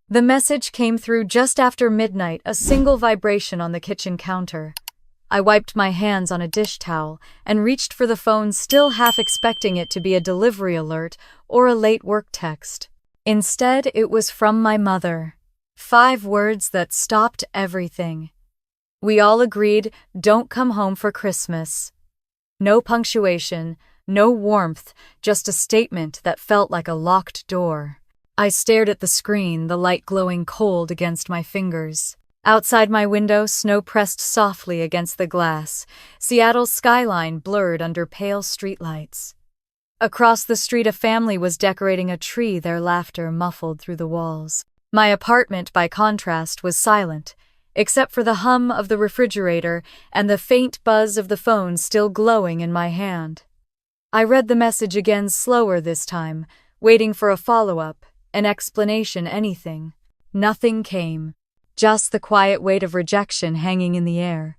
The message came through just after midnight, a single vibration on the kitchen counter. I wiped my hands on a dish towel and reached for the phone, still half expecting it to be a delivery alert or a late work text. Instead, it was from my mother. 5 words that stopped everything. We all agreed, don't come home for Christmas. No punctuation, no warmth, just a statement that felt like a locked door. I stared at the screen, the light glowing cold against my fingers. Outside my window, snow pressed softly against the glass, Seattle's skyline blurred under pale streetlights. Across the street, a family was decorating a tree, their laughter muffled through the walls. My apartment, by contrast, was silent, except for the hum of the refrigerator and the faint buzz of the phone still glowing in my hand. I read the message again, slower this time, waiting for a follow-up, an explanation, anything. Nothing came. Just the quiet weight of rejection hanging in the air.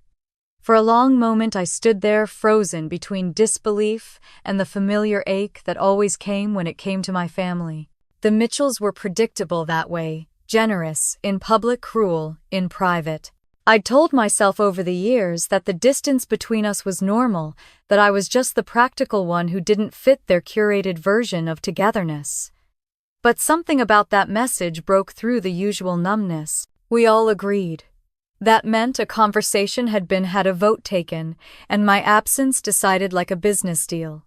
For a long moment I stood there, frozen between disbelief and the familiar ache that always came when it came to my family. The Mitchells were predictable that way, generous, in public, cruel, in private. I'd told myself over the years that the distance between us was normal, that I was just the practical one who didn't fit their curated version of togetherness. But something about that message broke through the usual numbness. We all agreed. That meant a conversation had a vote taken, and my absence decided like a business deal.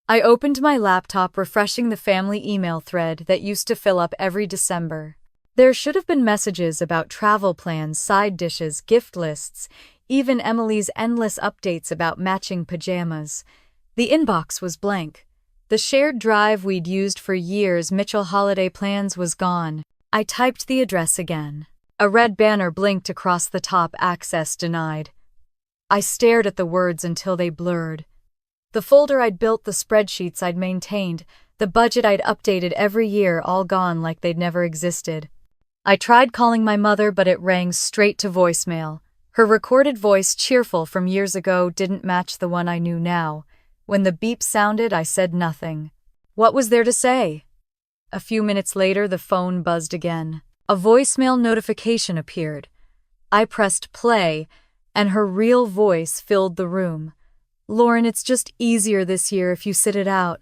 I opened my laptop, refreshing the family email thread that used to fill up every December. There should have been messages about travel plans, side dishes, gift lists, even Emily's endless updates about matching pajamas. The inbox was blank. The shared drive we'd used for years, Mitchell holiday plans, was gone. I typed the address again. A red banner blinked across the top, access denied. I stared at the words until they blurred. The folder I'd built, the spreadsheets I'd maintained, the budget I'd updated every year, all gone like they'd never existed. I tried calling my mother, but it rang straight to voicemail. Her recorded voice, cheerful from years ago, didn't match the one I knew now. When the beep sounded, I said nothing. What was there to say? A few minutes later, the phone buzzed again. A voicemail notification appeared. I pressed play, and her real voice filled the room. Lauren, it's just easier this year if you sit it out.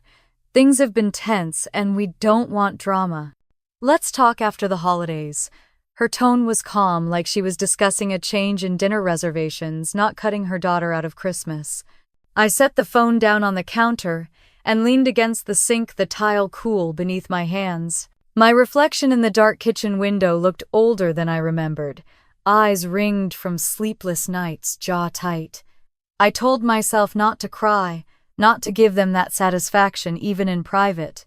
Things have been tense, and we don't want drama. Let's talk after the holidays. Her tone was calm, like she was discussing a change in dinner reservations, not cutting her daughter out of Christmas. I set the phone down on the counter and leaned against the sink, the tile cool beneath my hands. My reflection in the dark kitchen window looked older than I remembered, eyes ringed from sleepless nights, jaw tight. I told myself not to cry, not to give them that satisfaction even in private,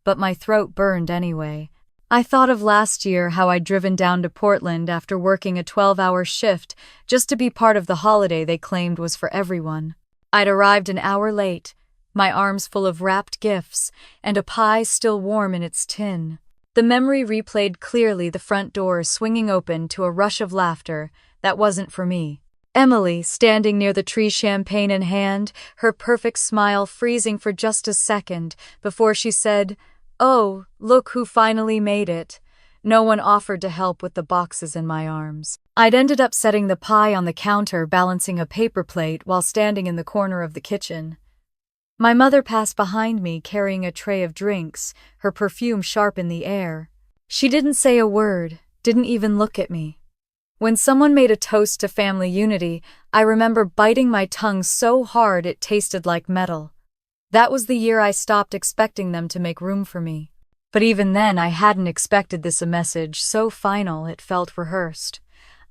but my throat burned anyway. I thought of last year, how I'd driven down to Portland after working a 12-hour shift just to be part of the holiday they claimed was for everyone. I'd arrived an hour late, my arms full of wrapped gifts, and a pie still warm in its tin. The memory replayed clearly, the front door swinging open to a rush of laughter that wasn't for me. Emily, standing near the tree, champagne in hand, her perfect smile freezing for just a second before she said, "Oh, look who finally made it." No one offered to help with the boxes in my arms. I'd ended up setting the pie on the counter, balancing a paper plate while standing in the corner of the kitchen. My mother passed behind me, carrying a tray of drinks, her perfume sharp in the air. She didn't say a word, didn't even look at me. When someone made a toast to family unity, I remember biting my tongue so hard it tasted like metal. That was the year I stopped expecting them to make room for me. But even then, I hadn't expected this, a message so final it felt rehearsed.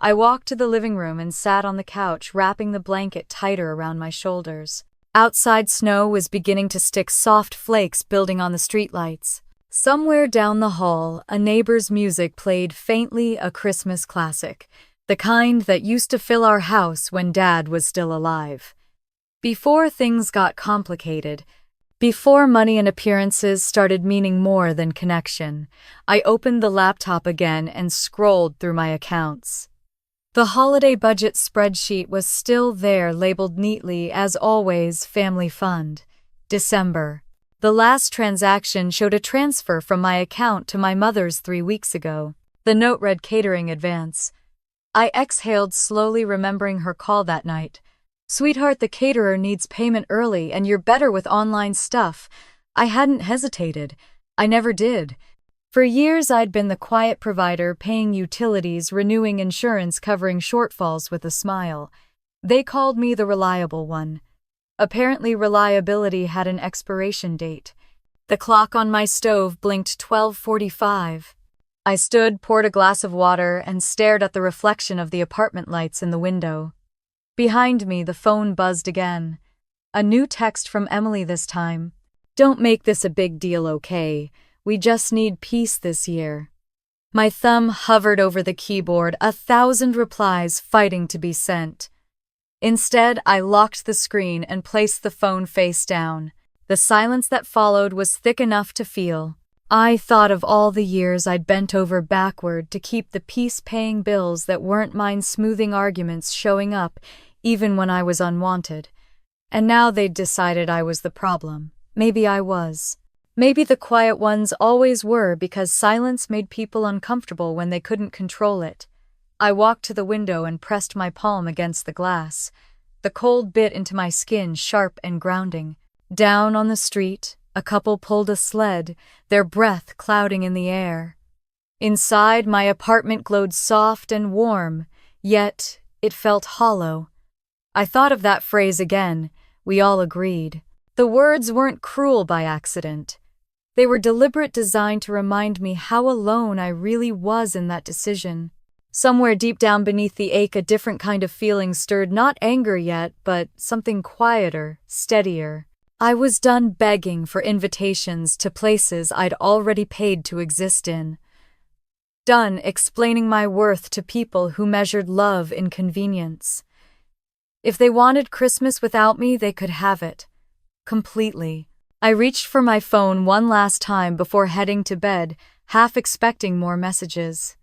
I walked to the living room and sat on the couch, wrapping the blanket tighter around my shoulders. Outside, snow was beginning to stick, soft flakes building on the streetlights. Somewhere down the hall, a neighbor's music played faintly, a Christmas classic, the kind that used to fill our house when Dad was still alive. Before things got complicated, before money and appearances started meaning more than connection, I opened the laptop again and scrolled through my accounts. The holiday budget spreadsheet was still there, labeled neatly, as always, Family Fund. December. The last transaction showed a transfer from my account to my mother's 3 weeks ago. The note read catering advance. I exhaled slowly, remembering her call that night. Sweetheart, the caterer needs payment early and you're better with online stuff. I hadn't hesitated. I never did. For years I'd been the quiet provider, paying utilities, renewing insurance, covering shortfalls with a smile. They called me the reliable one. Apparently reliability had an expiration date. The clock on my stove blinked 12:45. I stood, poured a glass of water, and stared at the reflection of the apartment lights in the window. Behind me, the phone buzzed again. A new text from Emily this time. Don't make this a big deal, okay? We just need peace this year. My thumb hovered over the keyboard, 1,000 replies fighting to be sent. Instead, I locked the screen and placed the phone face down. The silence that followed was thick enough to feel. I thought of all the years I'd bent over backward to keep the peace-paying bills that weren't mine, smoothing arguments showing up even when I was unwanted. And now they'd decided I was the problem. Maybe I was. Maybe the quiet ones always were, because silence made people uncomfortable when they couldn't control it. I walked to the window and pressed my palm against the glass. The cold bit into my skin, sharp and grounding. Down on the street, a couple pulled a sled, their breath clouding in the air. Inside, my apartment glowed soft and warm, yet it felt hollow. I thought of that phrase again. We all agreed. The words weren't cruel by accident. They were deliberate, designed to remind me how alone I really was in that decision. Somewhere deep down beneath the ache, a different kind of feeling stirred, not anger yet, but something quieter, steadier. I was done begging for invitations to places I'd already paid to exist in. Done explaining my worth to people who measured love in convenience. If they wanted Christmas without me, they could have it. Completely. I reached for my phone one last time before heading to bed, half expecting more messages.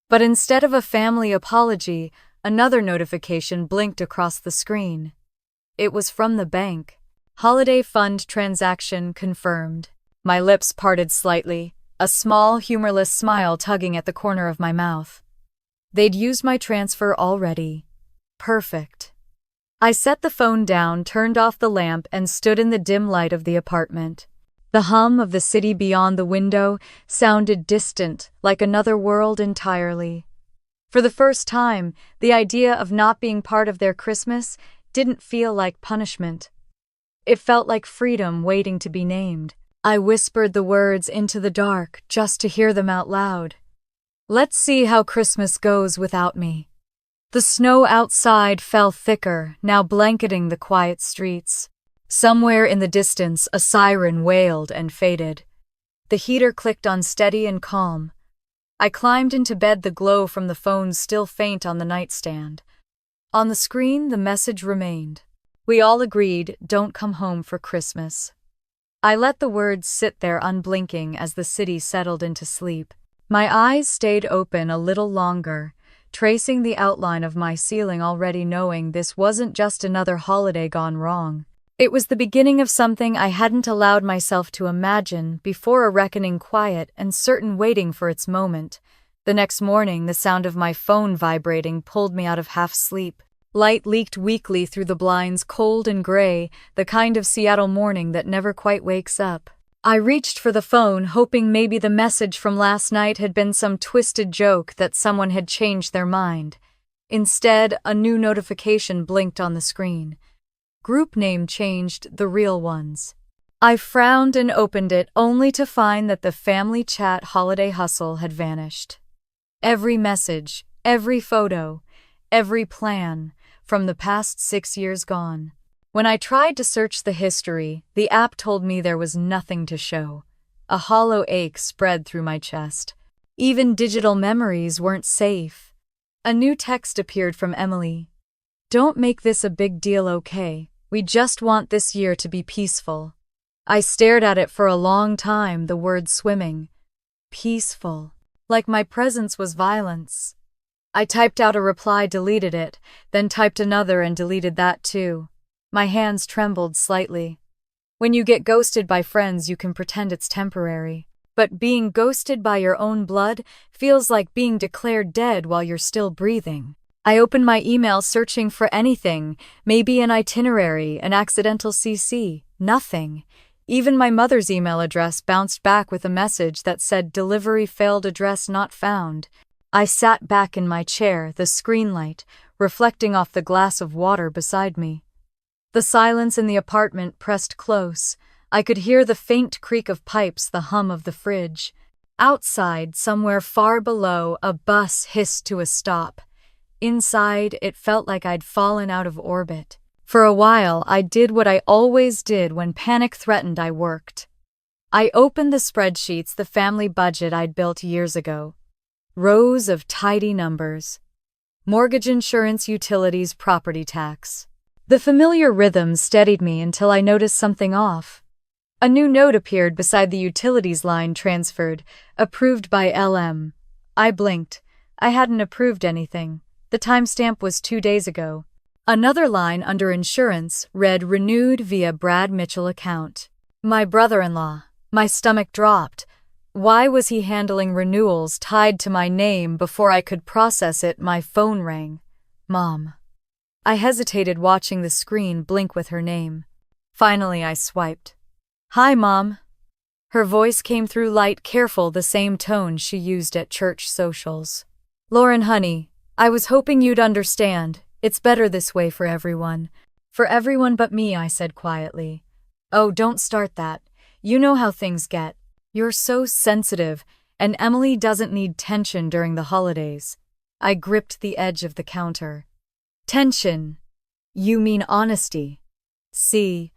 But instead of a family apology, another notification blinked across the screen. It was from the bank. Holiday fund transaction confirmed. My lips parted slightly, a small, humorless smile tugging at the corner of my mouth. They'd used my transfer already. Perfect. I set the phone down, turned off the lamp, and stood in the dim light of the apartment. The hum of the city beyond the window sounded distant, like another world entirely. For the first time, the idea of not being part of their Christmas didn't feel like punishment. It felt like freedom waiting to be named. I whispered the words into the dark just to hear them out loud. Let's see how Christmas goes without me. The snow outside fell thicker, now blanketing the quiet streets. Somewhere in the distance, a siren wailed and faded. The heater clicked on, steady and calm. I climbed into bed, the glow from the phone still faint on the nightstand. On the screen, the message remained. We all agreed, don't come home for Christmas. I let the words sit there unblinking as the city settled into sleep. My eyes stayed open a little longer, tracing the outline of my ceiling, already knowing this wasn't just another holiday gone wrong. It was the beginning of something I hadn't allowed myself to imagine before, a reckoning quiet and certain, waiting for its moment. The next morning, the sound of my phone vibrating pulled me out of half sleep. Light leaked weakly through the blinds, cold and gray, the kind of Seattle morning that never quite wakes up. I reached for the phone, hoping maybe the message from last night had been some twisted joke, that someone had changed their mind. Instead, a new notification blinked on the screen. Group name changed, the real ones. I frowned and opened it, only to find that the family chat holiday hustle had vanished. Every message, every photo, every plan, from the past 6 years gone. When I tried to search the history, the app told me there was nothing to show. A hollow ache spread through my chest. Even digital memories weren't safe. A new text appeared from Emily. Don't make this a big deal, okay? We just want this year to be peaceful. I stared at it for a long time, the word swimming. Peaceful. Like my presence was violence. I typed out a reply, deleted it, then typed another and deleted that too. My hands trembled slightly. When you get ghosted by friends, you can pretend it's temporary. but being ghosted by your own blood feels like being declared dead while you're still breathing. I opened my email searching for anything, maybe an itinerary, an accidental CC. Nothing. Even my mother's email address bounced back with a message that said delivery failed, address not found. I sat back in my chair, the screen light reflecting off the glass of water beside me. The silence in the apartment pressed close. I could hear the faint creak of pipes, the hum of the fridge. Outside, somewhere far below, a bus hissed to a stop. Inside, it felt like I'd fallen out of orbit. For a while, I did what I always did when panic threatened. I worked. I opened the spreadsheets, the family budget I'd built years ago. Rows of tidy numbers. Mortgage, insurance, utilities, property tax. The familiar rhythm steadied me until I noticed something off. A new note appeared beside the utilities line, transferred, approved by LM. I blinked. I hadn't approved anything. The timestamp was 2 days ago. Another line under insurance read renewed via Brad Mitchell account. My brother-in-law. My stomach dropped. Why was he handling renewals tied to my name before I could process it? My phone rang. Mom. I hesitated, watching the screen blink with her name. Finally, I swiped. Hi, Mom. Her voice came through light, careful, the same tone she used at church socials. Lauren, honey, I was hoping you'd understand. It's better this way for everyone. For everyone but me, I said quietly. Oh, don't start that. You know how things get. You're so sensitive, and Emily doesn't need tension during the holidays. I gripped the edge of the counter. Tension? You mean honesty? See,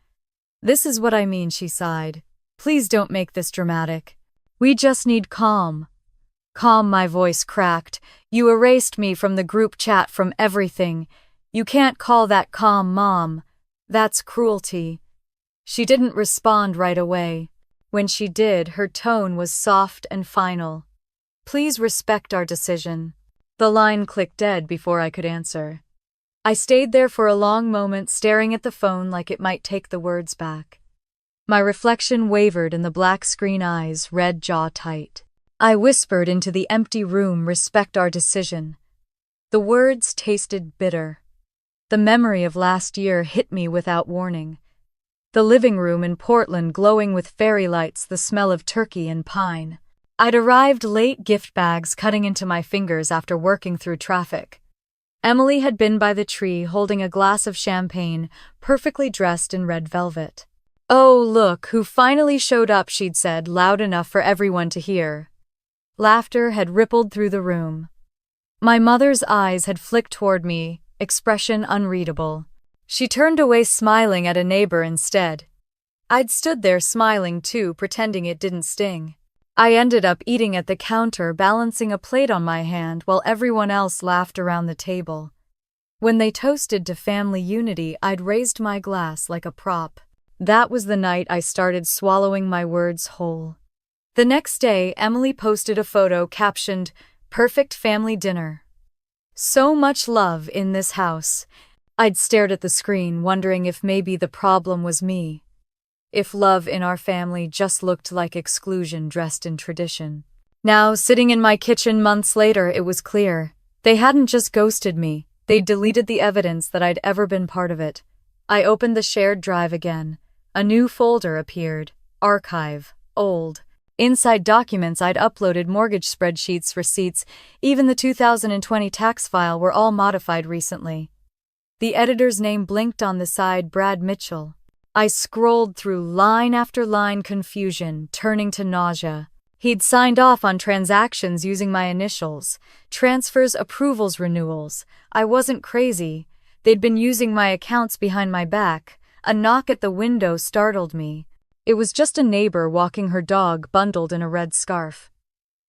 this is what I mean, she sighed. Please don't make this dramatic. We just need calm. Calm, my voice cracked. You erased me from the group chat, from everything. You can't call that calm, Mom. That's cruelty. She didn't respond right away. When she did, her tone was soft and final. Please respect our decision. The line clicked dead before I could answer. I stayed there for a long moment, staring at the phone like it might take the words back. My reflection wavered in the black screen eyes, red jaw tight. I whispered into the empty room, respect our decision. The words tasted bitter. The memory of last year hit me without warning. The living room in Portland glowing with fairy lights, the smell of turkey and pine. I'd arrived late, gift bags cutting into my fingers after working through traffic. Emily had been by the tree holding a glass of champagne, perfectly dressed in red velvet. Oh, look who finally showed up, she'd said, loud enough for everyone to hear. Laughter had rippled through the room. My mother's eyes had flicked toward me, expression unreadable. She turned away, smiling at a neighbor instead. I'd stood there smiling too, pretending it didn't sting. I ended up eating at the counter, balancing a plate on my hand while everyone else laughed around the table. When they toasted to family unity, I'd raised my glass like a prop. That was the night I started swallowing my words whole. The next day, Emily posted a photo captioned, "Perfect family dinner. So much love in this house." I'd stared at the screen, wondering if maybe the problem was me. If love in our family just looked like exclusion dressed in tradition. Now, sitting in my kitchen months later, it was clear. They hadn't just ghosted me, they'd deleted the evidence that I'd ever been part of it. I opened the shared drive again. A new folder appeared. Archive. Old. Inside documents I'd uploaded, mortgage spreadsheets, receipts, even the 2020 tax file were all modified recently. The editor's name blinked on the side, Brad Mitchell. I scrolled through line after line, confusion, turning to nausea. He'd signed off on transactions using my initials, transfers, approvals, renewals. I wasn't crazy. They'd been using my accounts behind my back. A knock at the window startled me. It was just a neighbor walking her dog, bundled in a red scarf.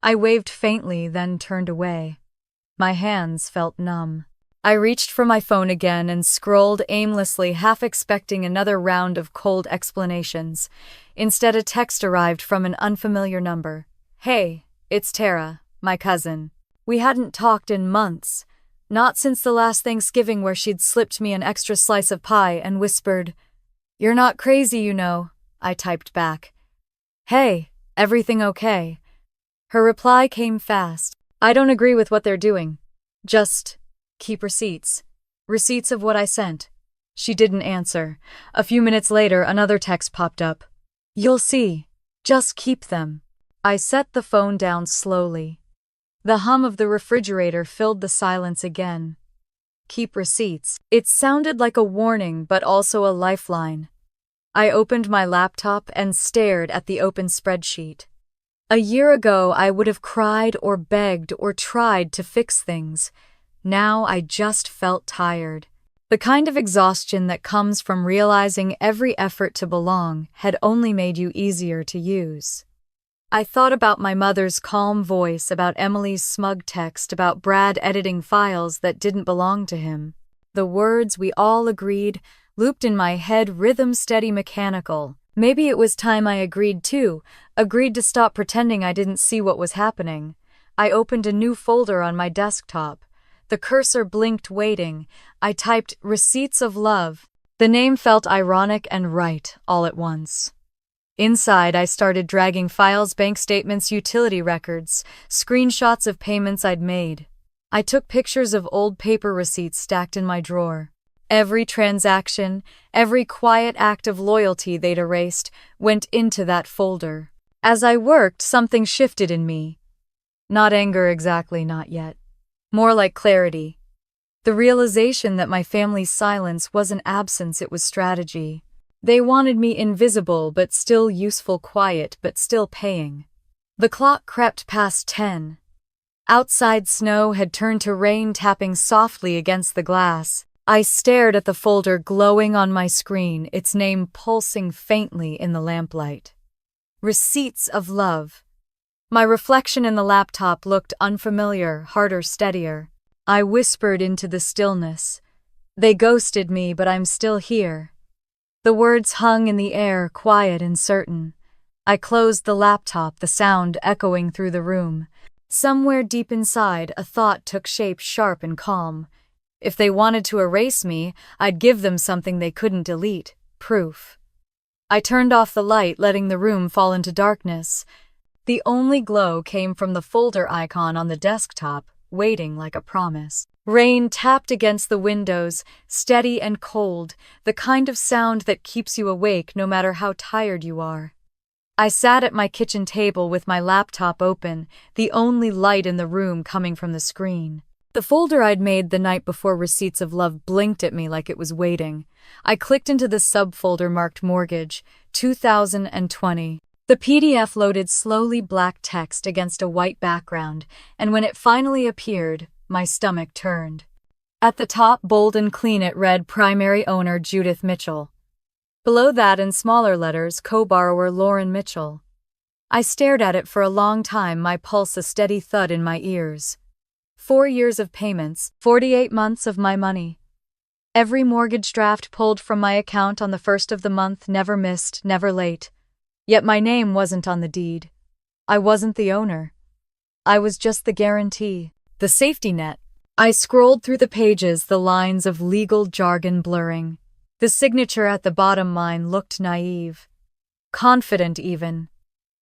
I waved faintly, then turned away. My hands felt numb. I reached for my phone again and scrolled aimlessly, half expecting another round of cold explanations. Instead, a text arrived from an unfamiliar number. "Hey, it's Tara, my cousin. We hadn't talked in months. Not since the last Thanksgiving, where she'd slipped me an extra slice of pie and whispered, 'You're not crazy, you know,'" I typed back. "Hey, Everything okay? Her reply came fast. I don't agree with what they're doing. Just keep receipts. Receipts of what I sent. She didn't answer. A few minutes later, another text popped up. You'll see. Just keep them. I set the phone down slowly. The hum of the refrigerator filled the silence again. Keep receipts. It sounded like a warning, but also a lifeline. I opened my laptop and stared at the open spreadsheet. A year ago, I would have cried or begged or tried to fix things. Now I just felt tired. The kind of exhaustion that comes from realizing every effort to belong had only made you easier to use. I thought about my mother's calm voice, about Emily's smug text, about Brad editing files that didn't belong to him. The words we all agreed looped in my head, rhythm steady, mechanical. Maybe it was time I agreed too, agreed to stop pretending I didn't see what was happening. I opened a new folder on my desktop. The cursor blinked, waiting. I typed receipts of love. The name felt ironic and right all at once. Inside, I started dragging files, bank statements, utility records, screenshots of payments I'd made. I took pictures of old paper receipts stacked in my drawer. Every transaction, every quiet act of loyalty they'd erased, went into that folder. As I worked, something shifted in me. Not anger exactly, not yet. More like clarity. The realization that my family's silence wasn't absence, it was strategy. They wanted me invisible but still useful, quiet but still paying. The clock crept past 10. Outside snow had turned to rain, tapping softly against the glass. I stared at the folder glowing on my screen, its name pulsing faintly in the lamplight. Receipts of love. My reflection in the laptop looked unfamiliar, harder, steadier. I whispered into the stillness. They ghosted me, but I'm still here. The words hung in the air, quiet and certain. I closed the laptop, the sound echoing through the room. Somewhere deep inside, a thought took shape, sharp and calm. If they wanted to erase me, I'd give them something they couldn't delete, proof. I turned off the light, letting the room fall into darkness. The only glow came from the folder icon on the desktop, waiting like a promise. Rain tapped against the windows, steady and cold, the kind of sound that keeps you awake no matter how tired you are. I sat at my kitchen table with my laptop open, the only light in the room coming from the screen. The folder I'd made the night before Receipts of Love blinked at me like it was waiting. I clicked into the subfolder marked Mortgage, 2020. The PDF loaded slowly, black text against a white background, and when it finally appeared, my stomach turned. At the top, bold and clean, it read Primary Owner Judith Mitchell. Below that, in smaller letters, Co-borrower Lauren Mitchell. I stared at it for a long time, my pulse a steady thud in my ears. 4 years of payments, 48 months of my money. Every mortgage draft pulled from my account on the first of the month, never missed, never late. Yet my name wasn't on the deed. I wasn't the owner. I was just the guarantee, the safety net. I scrolled through the pages, the lines of legal jargon blurring. The signature at the bottom, mine, looked naive. Confident even.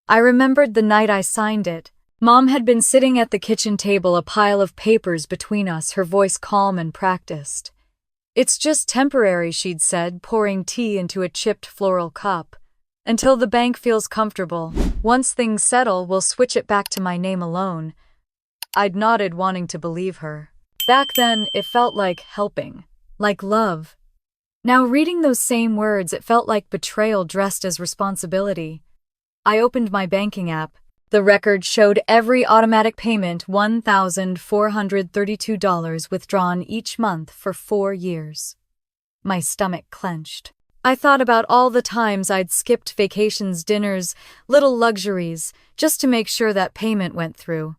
I remembered the night I signed it. Mom had been sitting at the kitchen table, a pile of papers between us, her voice calm and practiced. It's just temporary, she'd said, pouring tea into a chipped floral cup. Until the bank feels comfortable. Once things settle, we'll switch it back to my name alone. I'd nodded, wanting to believe her. Back then, it felt like helping, like love. Now, reading those same words, it felt like betrayal dressed as responsibility. I opened my banking app. The record showed every automatic payment, $1,432 withdrawn each month for 4 years. My stomach clenched. I thought about all the times I'd skipped vacations, dinners, little luxuries, just to make sure that payment went through.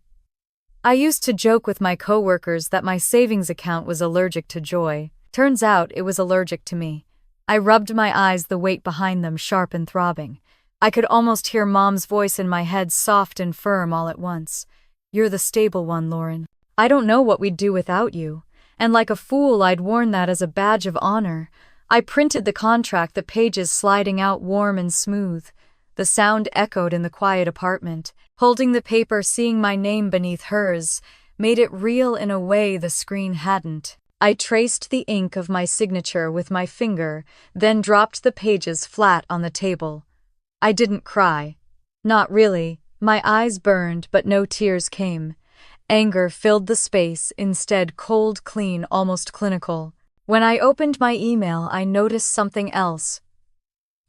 I used to joke with my coworkers that my savings account was allergic to joy. Turns out it was allergic to me. I rubbed my eyes, the weight behind them sharp and throbbing. I could almost hear Mom's voice in my head, soft and firm all at once. You're the stable one, Lauren. I don't know what we'd do without you. And like a fool, I'd worn that as a badge of honor. I printed the contract, the pages sliding out warm and smooth. The sound echoed in the quiet apartment. Holding the paper, seeing my name beneath hers, made it real in a way the screen hadn't. I traced the ink of my signature with my finger, then dropped the pages flat on the table. I didn't cry. Not really. My eyes burned, but no tears came. Anger filled the space, instead cold, clean, almost clinical. When I opened my email, I noticed something else.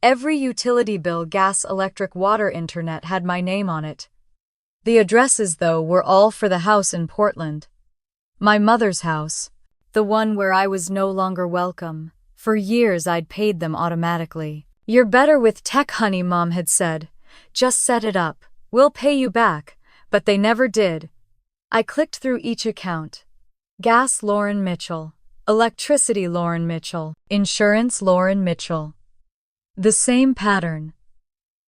Every utility bill, gas, electric, water, internet had my name on it. The addresses, though, were all for the house in Portland. My mother's house. The one where I was no longer welcome. For years I'd paid them automatically. "You're better with tech, honey," Mom had said. "Just set it up. We'll pay you back." But they never did. I clicked through each account. Gas, Lauren Mitchell. Electricity, Lauren Mitchell. Insurance, Lauren Mitchell. The same pattern.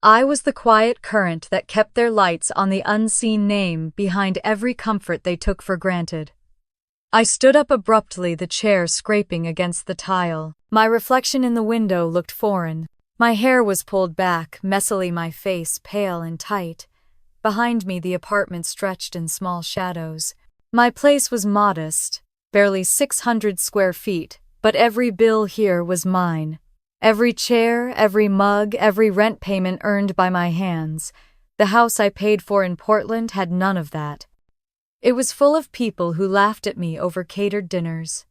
I was the quiet current that kept their lights on the unseen name behind every comfort they took for granted. I stood up abruptly, the chair scraping against the tile. My reflection in the window looked foreign. My hair was pulled back, messily, my face pale and tight. Behind me, the apartment stretched in small shadows. My place was modest, barely 600 square feet, but every bill here was mine. Every chair, every mug, every rent payment earned by my hands. The house I paid for in Portland had none of that. It was full of people who laughed at me over catered dinners.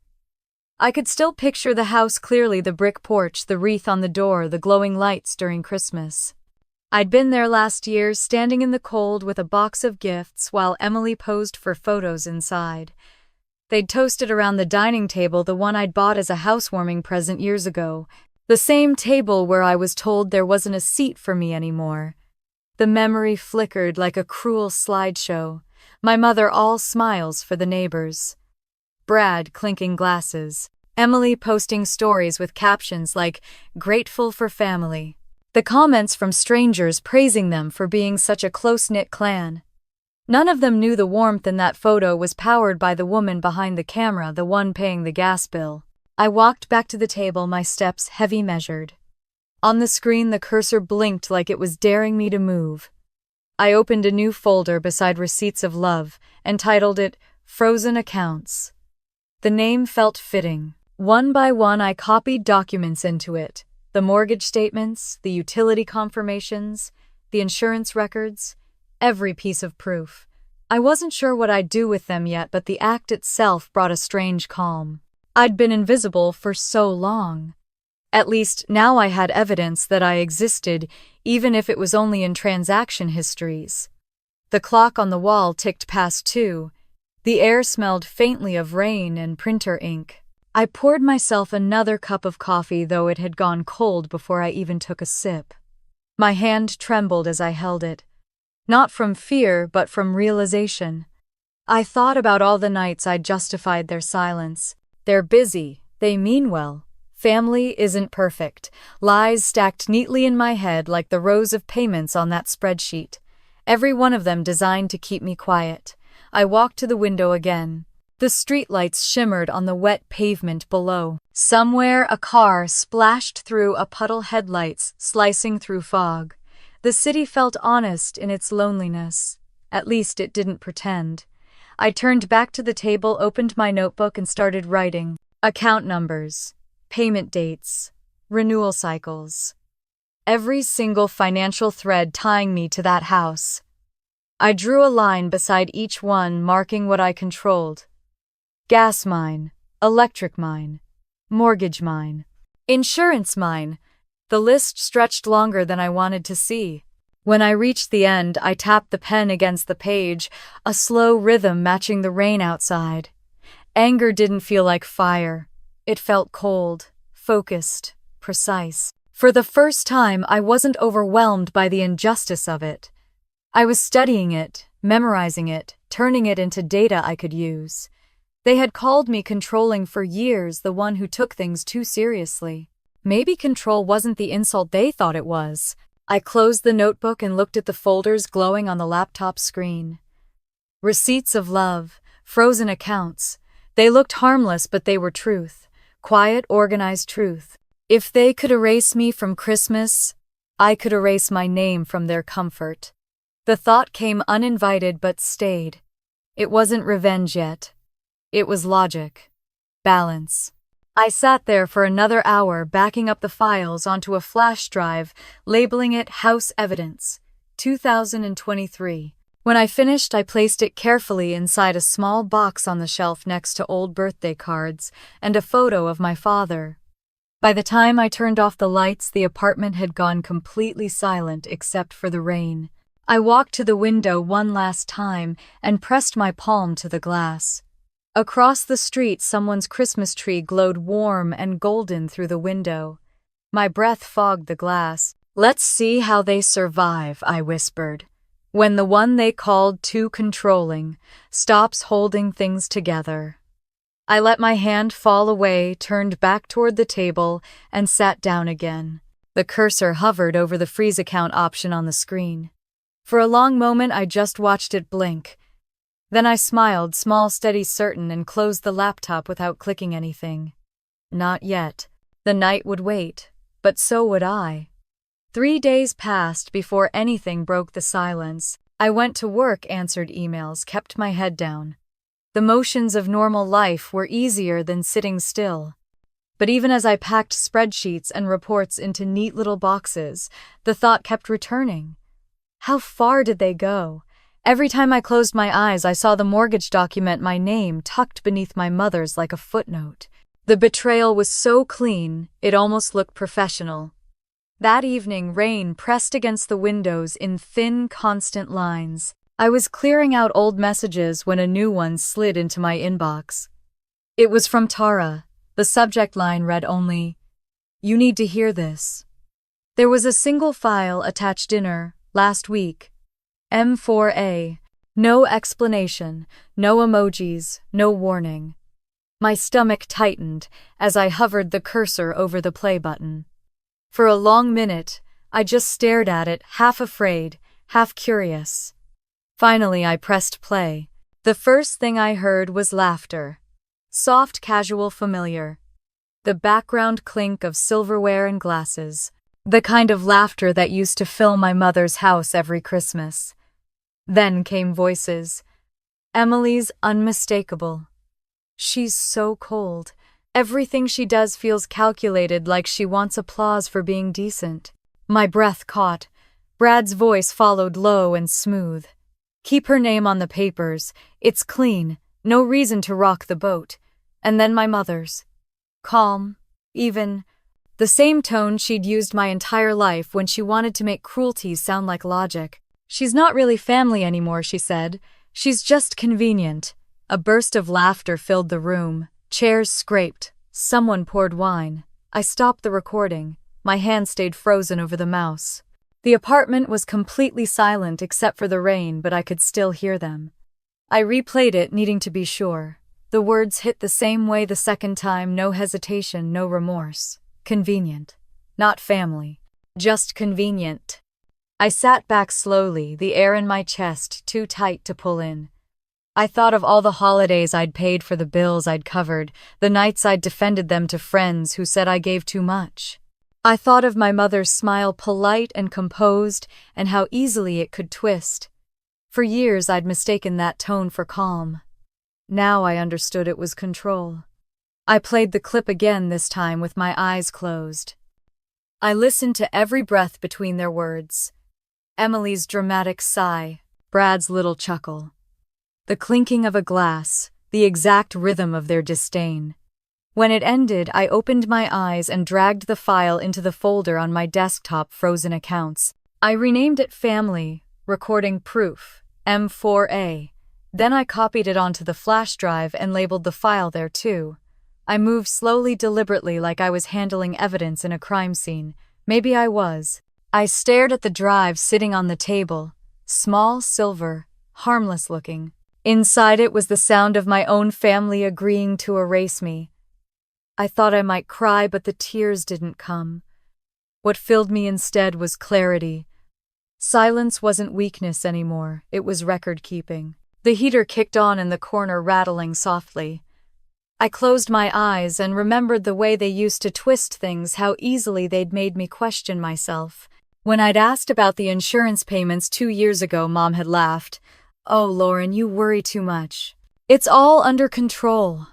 I could still picture the house clearly, the brick porch, the wreath on the door, the glowing lights during Christmas. I'd been there last year, standing in the cold with a box of gifts while Emily posed for photos inside. They'd toasted around the dining table, the one I'd bought as a housewarming present years ago. The same table where I was told there wasn't a seat for me anymore. The memory flickered like a cruel slideshow. My mother all smiles for the neighbors. Brad clinking glasses. Emily posting stories with captions like, "Grateful for family." The comments from strangers praising them for being such a close-knit clan. None of them knew the warmth in that photo was powered by the woman behind the camera, the one paying the gas bill. I walked back to the table, my steps heavy measured. On the screen, the cursor blinked like it was daring me to move. I opened a new folder beside Receipts of Love and titled it Frozen Accounts. The name felt fitting. One by one, I copied documents into it. The mortgage statements, the utility confirmations, the insurance records, every piece of proof. I wasn't sure what I'd do with them yet, but the act itself brought a strange calm. I'd been invisible for so long. At least now I had evidence that I existed, even if it was only in transaction histories. The clock on the wall ticked past 2. The air smelled faintly of rain and printer ink. I poured myself another cup of coffee, though it had gone cold before I even took a sip. My hand trembled as I held it. Not from fear, but from realization. I thought about all the nights I'd justified their silence. They're busy. They mean well. Family isn't perfect. Lies stacked neatly in my head like the rows of payments on that spreadsheet. Every one of them designed to keep me quiet. I walked to the window again. The streetlights shimmered on the wet pavement below. Somewhere a car splashed through a puddle, headlights slicing through fog. The city felt honest in its loneliness. At least it didn't pretend. I turned back to the table, opened my notebook, and started writing. Account numbers. Payment dates, renewal cycles. Every single financial thread tying me to that house. I drew a line beside each one, marking what I controlled. Gas mine, electric mine, mortgage mine, insurance mine. The list stretched longer than I wanted to see. When I reached the end, I tapped the pen against the page, a slow rhythm matching the rain outside. Anger didn't feel like fire. It felt cold, focused, precise. For the first time, I wasn't overwhelmed by the injustice of it. I was studying it, memorizing it, turning it into data I could use. They had called me controlling for years, the one who took things too seriously. Maybe control wasn't the insult they thought it was. I closed the notebook and looked at the folders glowing on the laptop screen. Receipts of Love, frozen accounts. They looked harmless, but they were truth. Quiet, organized truth. If they could erase me from Christmas, I could erase my name from their comfort. The thought came uninvited but stayed. It wasn't revenge yet. It was logic. Balance. I sat there for another hour, backing up the files onto a flash drive, labeling it House Evidence, 2023. When I finished, I placed it carefully inside a small box on the shelf next to old birthday cards and a photo of my father. By the time I turned off the lights, the apartment had gone completely silent except for the rain. I walked to the window one last time and pressed my palm to the glass. Across the street, someone's Christmas tree glowed warm and golden through the window. My breath fogged the glass. "Let's see how they survive," I whispered. "When the one they called too controlling stops holding things together." I let my hand fall away, turned back toward the table, and sat down again. The cursor hovered over the freeze account option on the screen. For a long moment, I just watched it blink. Then I smiled, small, steady, certain, and closed the laptop without clicking anything. Not yet. The night would wait, but so would I. 3 days passed before anything broke the silence. I went to work, answered emails, kept my head down. The motions of normal life were easier than sitting still. But even as I packed spreadsheets and reports into neat little boxes, the thought kept returning. How far did they go? Every time I closed my eyes, I saw the mortgage document, my name tucked beneath my mother's like a footnote. The betrayal was so clean, it almost looked professional. That evening, rain pressed against the windows in thin, constant lines. I was clearing out old messages when a new one slid into my inbox. It was from Tara. The subject line read only, "You need to hear this." There was a single file attached dinner, last week. M4A. No explanation, no emojis, no warning. My stomach tightened as I hovered the cursor over the play button. For a long minute, I just stared at it, half afraid, half curious. Finally, I pressed play. The first thing I heard was laughter. Soft, casual, familiar. The background clink of silverware and glasses. The kind of laughter that used to fill my mother's house every Christmas. Then came voices. Emily's unmistakable. "She's so cold. Everything she does feels calculated, like she wants applause for being decent." My breath caught. Brad's voice followed, low and smooth. "Keep her name on the papers. It's clean. No reason to rock the boat." And then my mother's. Calm, even. The same tone she'd used my entire life when she wanted to make cruelty sound like logic. "She's not really family anymore," she said. "She's just convenient." A burst of laughter filled the room. Chairs scraped. Someone poured wine. I stopped the recording. My hand stayed frozen over the mouse. The apartment was completely silent except for the rain, but I could still hear them. I replayed it, needing to be sure. The words hit the same way the second time, no hesitation, no remorse. Convenient. Not family. Just convenient. I sat back slowly, the air in my chest too tight to pull in. I thought of all the holidays I'd paid for, the bills I'd covered, the nights I'd defended them to friends who said I gave too much. I thought of my mother's smile, polite and composed, and how easily it could twist. For years I'd mistaken that tone for calm. Now I understood it was control. I played the clip again, this time with my eyes closed. I listened to every breath between their words. Emily's dramatic sigh, Brad's little chuckle. The clinking of a glass, the exact rhythm of their disdain. When it ended, I opened my eyes and dragged the file into the folder on my desktop, Frozen Accounts. I renamed it Family, Recording Proof, M4A. Then I copied it onto the flash drive and labeled the file there too. I moved slowly, deliberately, like I was handling evidence in a crime scene. Maybe I was. I stared at the drive sitting on the table, small, silver, harmless looking. Inside it was the sound of my own family agreeing to erase me. I thought I might cry, but the tears didn't come. What filled me instead was clarity. Silence wasn't weakness anymore, it was record-keeping. The heater kicked on in the corner, rattling softly. I closed my eyes and remembered the way they used to twist things, how easily they'd made me question myself. When I'd asked about the insurance payments 2 years ago, Mom had laughed. "Oh, Lauren, you worry too much. It's all under control."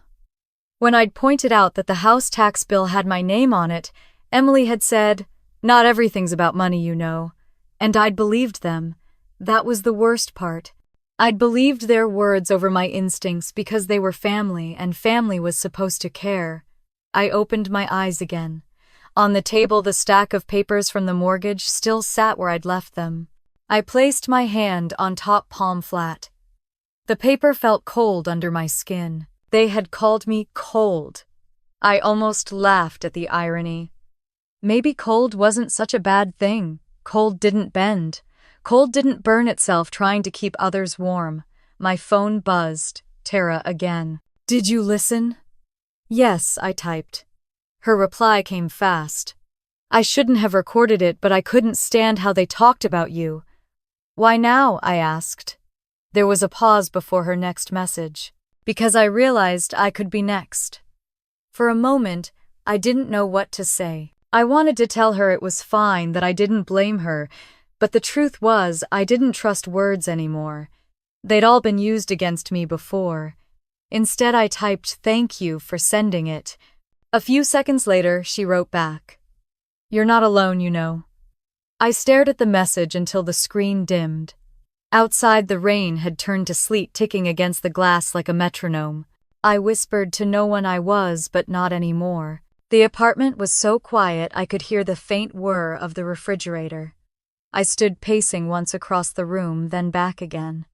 When I'd pointed out that the house tax bill had my name on it, Emily had said, "Not everything's about money, you know." And I'd believed them. That was the worst part. I'd believed their words over my instincts because they were family, and family was supposed to care. I opened my eyes again. On the table, the stack of papers from the mortgage still sat where I'd left them. I placed my hand on top, palm flat. The paper felt cold under my skin. They had called me cold. I almost laughed at the irony. Maybe cold wasn't such a bad thing. Cold didn't bend. Cold didn't burn itself trying to keep others warm. My phone buzzed. Tara again. "Did you listen?" "Yes," I typed. Her reply came fast. "I shouldn't have recorded it, but I couldn't stand how they talked about you." "Why now?" I asked. There was a pause before her next message. "Because I realized I could be next." For a moment, I didn't know what to say. I wanted to tell her it was fine, that I didn't blame her, but the truth was I didn't trust words anymore. They'd all been used against me before. Instead, I typed, "Thank you for sending it." A few seconds later, she wrote back, "You're not alone, you know." I stared at the message until the screen dimmed. Outside, the rain had turned to sleet ticking against the glass like a metronome. I whispered to no one I was, but not anymore. The apartment was so quiet I could hear the faint whir of the refrigerator. I stood pacing once across the room, then back again.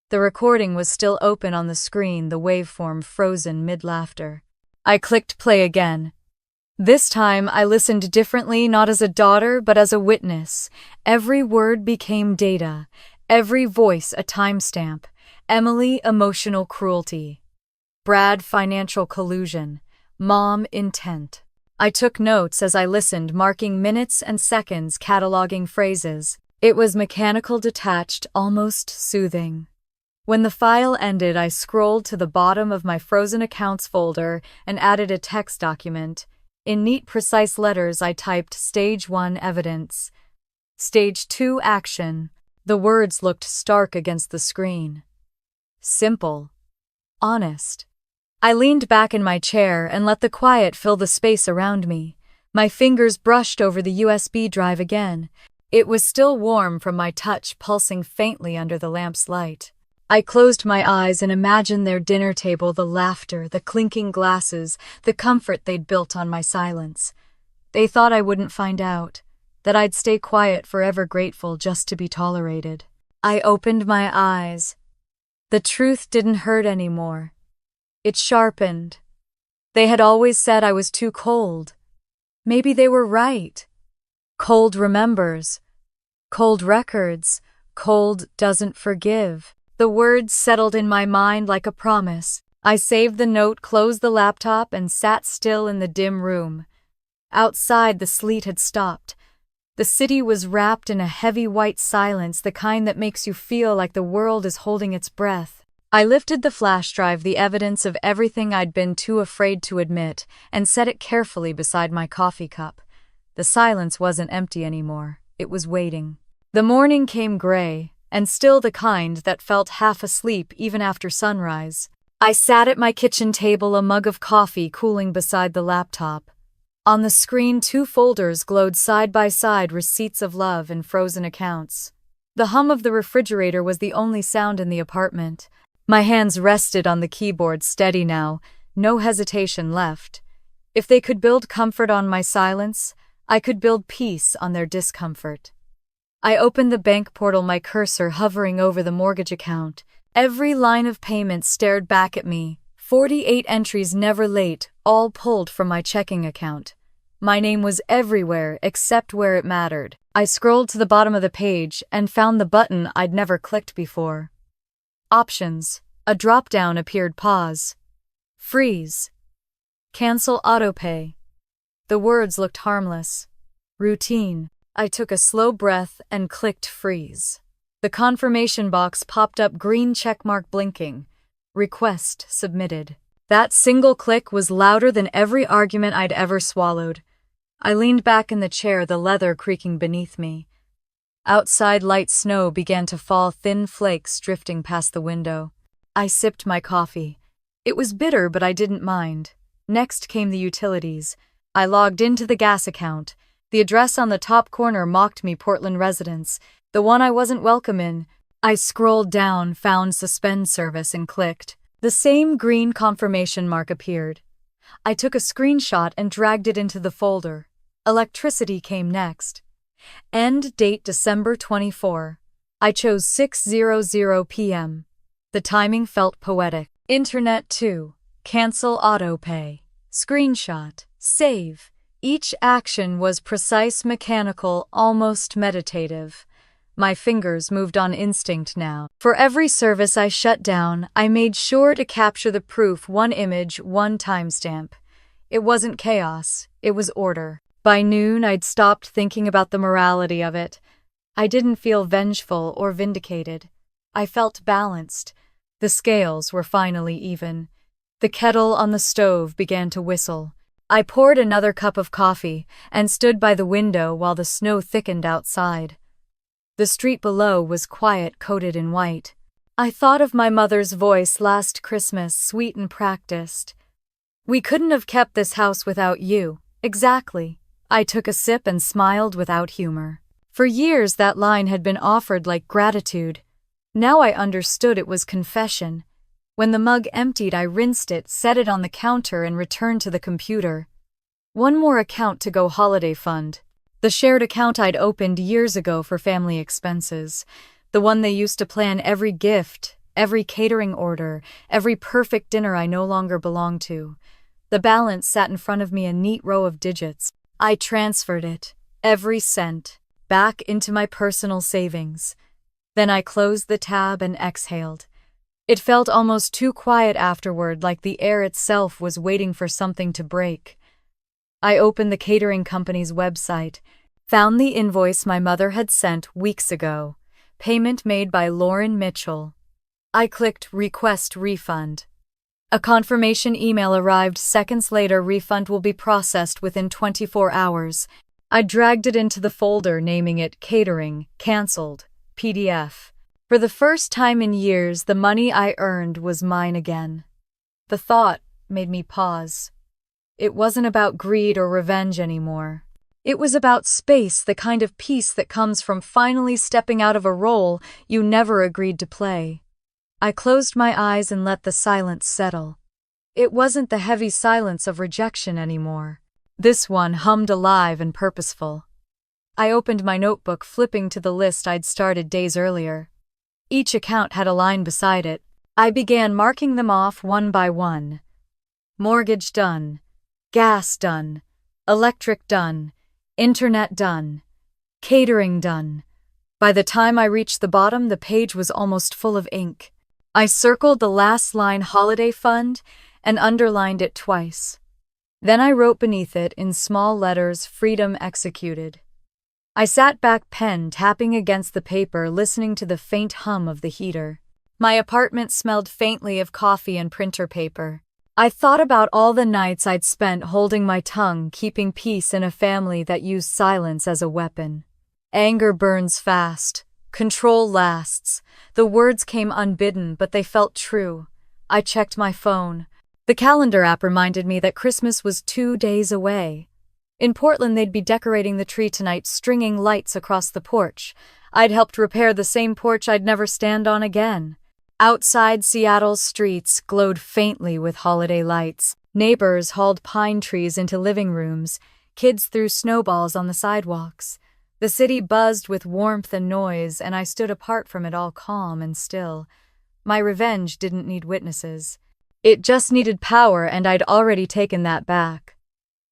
The recording was still open on the screen, the waveform frozen mid-laughter. I clicked play again. This time I listened differently, not as a daughter, but as a witness. Every word became data. Every voice a timestamp. Emily, emotional cruelty. Brad, financial collusion. Mom, intent. I took notes as I listened, marking minutes and seconds, cataloging phrases. It was mechanical, detached, almost soothing. When the file ended, I scrolled to the bottom of my frozen accounts folder and added a text document. In neat, precise letters, I typed Stage 1 evidence. Stage 2 action. The words looked stark against the screen. Simple. Honest. I leaned back in my chair and let the quiet fill the space around me. My fingers brushed over the USB drive again. It was still warm from my touch, pulsing faintly under the lamp's light. I closed my eyes and imagined their dinner table, the laughter, the clinking glasses, the comfort they'd built on my silence. They thought I wouldn't find out, that I'd stay quiet, forever grateful just to be tolerated. I opened my eyes. The truth didn't hurt anymore. It sharpened. They had always said I was too cold. Maybe they were right. Cold remembers. Cold records. Cold doesn't forgive. The words settled in my mind like a promise. I saved the note, closed the laptop, and sat still in the dim room. Outside, the sleet had stopped. The city was wrapped in a heavy white silence, the kind that makes you feel like the world is holding its breath. I lifted the flash drive, the evidence of everything I'd been too afraid to admit, and set it carefully beside my coffee cup. The silence wasn't empty anymore. It was waiting. The morning came gray, and still, the kind that felt half asleep even after sunrise. I sat at my kitchen table, a mug of coffee cooling beside the laptop. On the screen, 2 folders glowed side by side, receipts of love and frozen accounts. The hum of the refrigerator was the only sound in the apartment. My hands rested on the keyboard, steady now, no hesitation left. If they could build comfort on my silence, I could build peace on their discomfort. I opened the bank portal, my cursor hovering over the mortgage account. Every line of payment stared back at me. 48 entries, never late, all pulled from my checking account. My name was everywhere except where it mattered. I scrolled to the bottom of the page and found the button I'd never clicked before. Options. A drop-down appeared. Pause. Freeze. Cancel autopay. The words looked harmless. Routine. I took a slow breath and clicked freeze. The confirmation box popped up, green checkmark blinking. Request submitted. That single click was louder than every argument I'd ever swallowed. I leaned back in the chair, the leather creaking beneath me. Outside, light snow began to fall, thin flakes drifting past the window. I sipped my coffee. It was bitter, but I didn't mind. Next came the utilities. I logged into the gas account. The address on the top corner mocked me, Portland residence, the one I wasn't welcome in. I scrolled down, found suspend service, and clicked. The same green confirmation mark appeared. I took a screenshot and dragged it into the folder. Electricity came next. End date December 24. I chose 6:00 p.m. The timing felt poetic. Internet 2. Cancel autopay. Screenshot. Save. Each action was precise, mechanical, almost meditative. My fingers moved on instinct now. For every service I shut down, I made sure to capture the proof, one image, one timestamp. It wasn't chaos, it was order. By noon, I'd stopped thinking about the morality of it. I didn't feel vengeful or vindicated. I felt balanced. The scales were finally even. The kettle on the stove began to whistle. I poured another cup of coffee and stood by the window while the snow thickened outside. The street below was quiet, coated in white. I thought of my mother's voice last Christmas, sweet and practiced. "We couldn't have kept this house without you." Exactly. I took a sip and smiled without humor. For years that line had been offered like gratitude. Now I understood it was confession. When the mug emptied, I rinsed it, set it on the counter, and returned to the computer. One more account to go, holiday fund. The shared account I'd opened years ago for family expenses. The one they used to plan every gift, every catering order, every perfect dinner I no longer belonged to. The balance sat in front of me, a neat row of digits. I transferred it, every cent, back into my personal savings. Then I closed the tab and exhaled. It felt almost too quiet afterward, like the air itself was waiting for something to break. I opened the catering company's website, found the invoice my mother had sent weeks ago, payment made by Lauren Mitchell. I clicked Request Refund. A confirmation email arrived seconds later. Refund will be processed within 24 hours. I dragged it into the folder, naming it Catering, Cancelled, PDF. For the first time in years, the money I earned was mine again. The thought made me pause. It wasn't about greed or revenge anymore. It was about space, the kind of peace that comes from finally stepping out of a role you never agreed to play. I closed my eyes and let the silence settle. It wasn't the heavy silence of rejection anymore. This one hummed alive and purposeful. I opened my notebook, flipping to the list I'd started days earlier. Each account had a line beside it. I began marking them off one by one. Mortgage done. Gas done. Electric done. Internet done. Catering done. By the time I reached the bottom, the page was almost full of ink. I circled the last line, Holiday Fund, and underlined it twice. Then I wrote beneath it in small letters, Freedom Executed. I sat back, pen tapping against the paper, listening to the faint hum of the heater. My apartment smelled faintly of coffee and printer paper. I thought about all the nights I'd spent holding my tongue, keeping peace in a family that used silence as a weapon. Anger burns fast. Control lasts. The words came unbidden, but they felt true. I checked my phone. The calendar app reminded me that Christmas was 2 days away. In Portland, they'd be decorating the tree tonight, stringing lights across the porch. I'd helped repair the same porch I'd never stand on again. Outside, Seattle's streets glowed faintly with holiday lights. Neighbors hauled pine trees into living rooms. Kids threw snowballs on the sidewalks. The city buzzed with warmth and noise, and I stood apart from it all, calm and still. My revenge didn't need witnesses. It just needed power, and I'd already taken that back.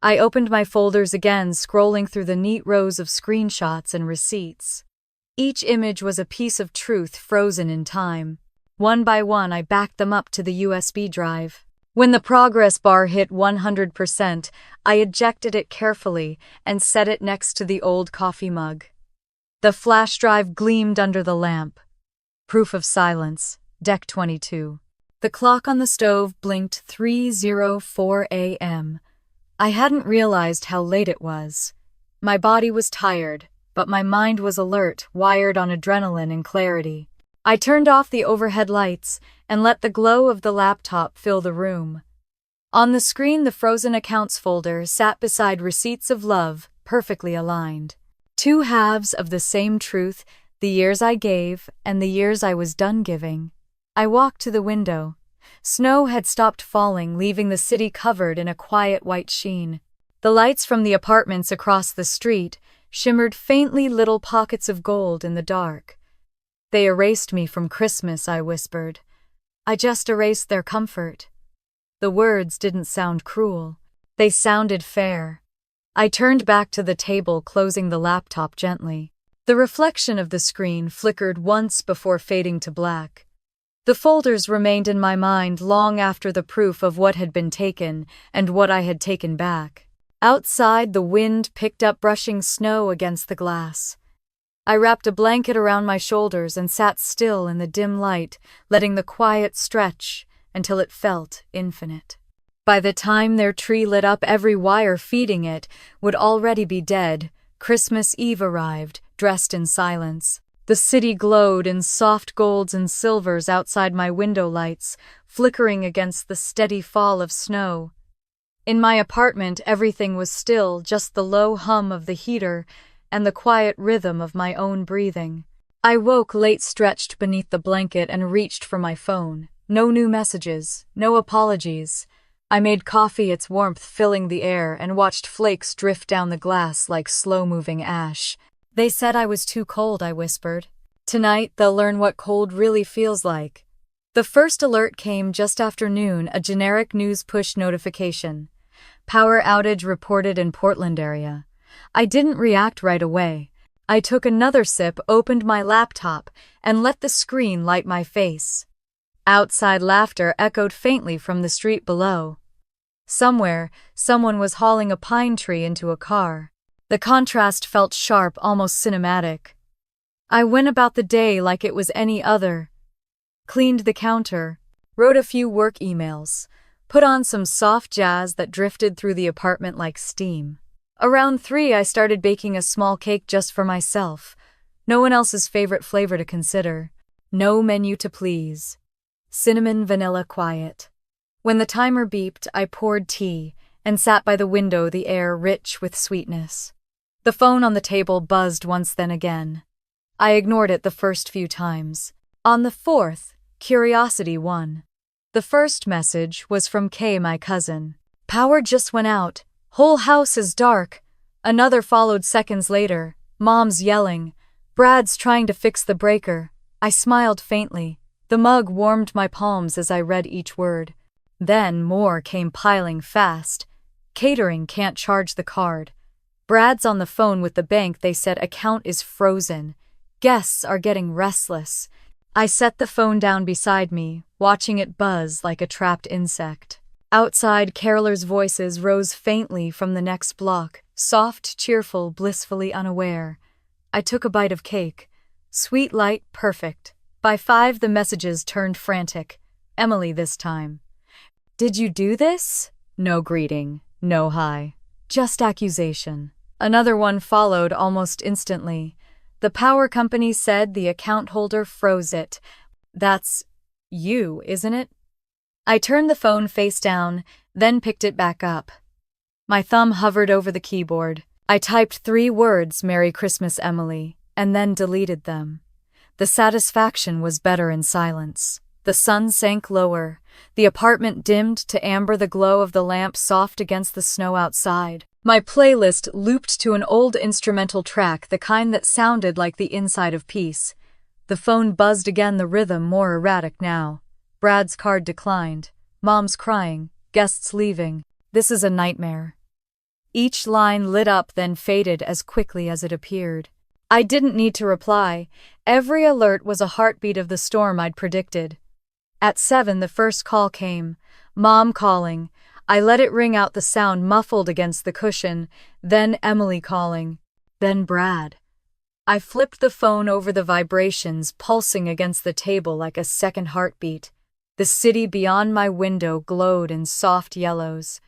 I opened my folders again, scrolling through the neat rows of screenshots and receipts. Each image was a piece of truth frozen in time. One by one, I backed them up to the USB drive. When the progress bar hit 100%, I ejected it carefully and set it next to the old coffee mug. The flash drive gleamed under the lamp. Proof of silence, Deck 22. The clock on the stove blinked 3:04 a.m. I hadn't realized how late it was. My body was tired, but my mind was alert, wired on adrenaline and clarity. I turned off the overhead lights and let the glow of the laptop fill the room. On the screen, the frozen accounts folder sat beside receipts of love, perfectly aligned. Two halves of the same truth, the years I gave and the years I was done giving. I walked to the window. Snow had stopped falling, leaving the city covered in a quiet white sheen. The lights from the apartments across the street shimmered faintly, little pockets of gold in the dark. They erased me from Christmas, I whispered. I just erased their comfort. The words didn't sound cruel. They sounded fair. I turned back to the table, closing the laptop gently. The reflection of the screen flickered once before fading to black. The folders remained in my mind long after the proof of what had been taken and what I had taken back. Outside, the wind picked up, brushing snow against the glass. I wrapped a blanket around my shoulders and sat still in the dim light, letting the quiet stretch until it felt infinite. By the time their tree lit up, every wire feeding it would already be dead. Christmas Eve arrived, dressed in silence. The city glowed in soft golds and silvers outside my window lights, flickering against the steady fall of snow. In my apartment, everything was still, just the low hum of the heater and the quiet rhythm of my own breathing. I woke late, stretched beneath the blanket, and reached for my phone. No new messages, no apologies. I made coffee, its warmth filling the air, and watched flakes drift down the glass like slow-moving ash. They said I was too cold, I whispered. Tonight, they'll learn what cold really feels like. The first alert came just after noon, a generic news push notification. Power outage reported in Portland area. I didn't react right away. I took another sip, opened my laptop, and let the screen light my face. Outside, laughter echoed faintly from the street below. Somewhere, someone was hauling a pine tree into a car. The contrast felt sharp, almost cinematic. I went about the day like it was any other. Cleaned the counter, wrote a few work emails, put on some soft jazz that drifted through the apartment like steam. Around 3, I started baking a small cake just for myself. No one else's favorite flavor to consider. No menu to please. Cinnamon, vanilla, quiet. When the timer beeped, I poured tea and sat by the window, the air rich with sweetness. The phone on the table buzzed once, then again. I ignored it the first few times. On the 4th, curiosity won. The first message was from Kay, my cousin. Power just went out. Whole house is dark. Another followed seconds later. Mom's yelling. Brad's trying to fix the breaker. I smiled faintly. The mug warmed my palms as I read each word. Then more came piling fast. Catering can't charge the card. Brad's on the phone with the bank. They said account is frozen. Guests are getting restless. I set the phone down beside me, watching it buzz like a trapped insect. Outside, carolers' voices rose faintly from the next block, soft, cheerful, blissfully unaware. I took a bite of cake. Sweet, light, perfect. By 5, the messages turned frantic. Emily this time. Did you do this? No greeting, no hi. Just accusation. Another one followed almost instantly. The power company said the account holder froze it. That's you, isn't it? I turned the phone face down, then picked it back up. My thumb hovered over the keyboard. I typed 3 words, Merry Christmas, Emily, and then deleted them. The satisfaction was better in silence. The sun sank lower. The apartment dimmed to amber, the glow of the lamp soft against the snow outside. My playlist looped to an old instrumental track, the kind that sounded like the inside of peace. The phone buzzed again, the rhythm more erratic now. Brad's card declined. Mom's crying. Guests leaving. This is a nightmare. Each line lit up, then faded as quickly as it appeared. I didn't need to reply. Every alert was a heartbeat of the storm I'd predicted. At 7, the first call came. Mom calling. I let it ring out, the sound muffled against the cushion. Then Emily calling. Then Brad. I flipped the phone over, the vibrations pulsing against the table like a second heartbeat. The city beyond my window glowed in soft yellows.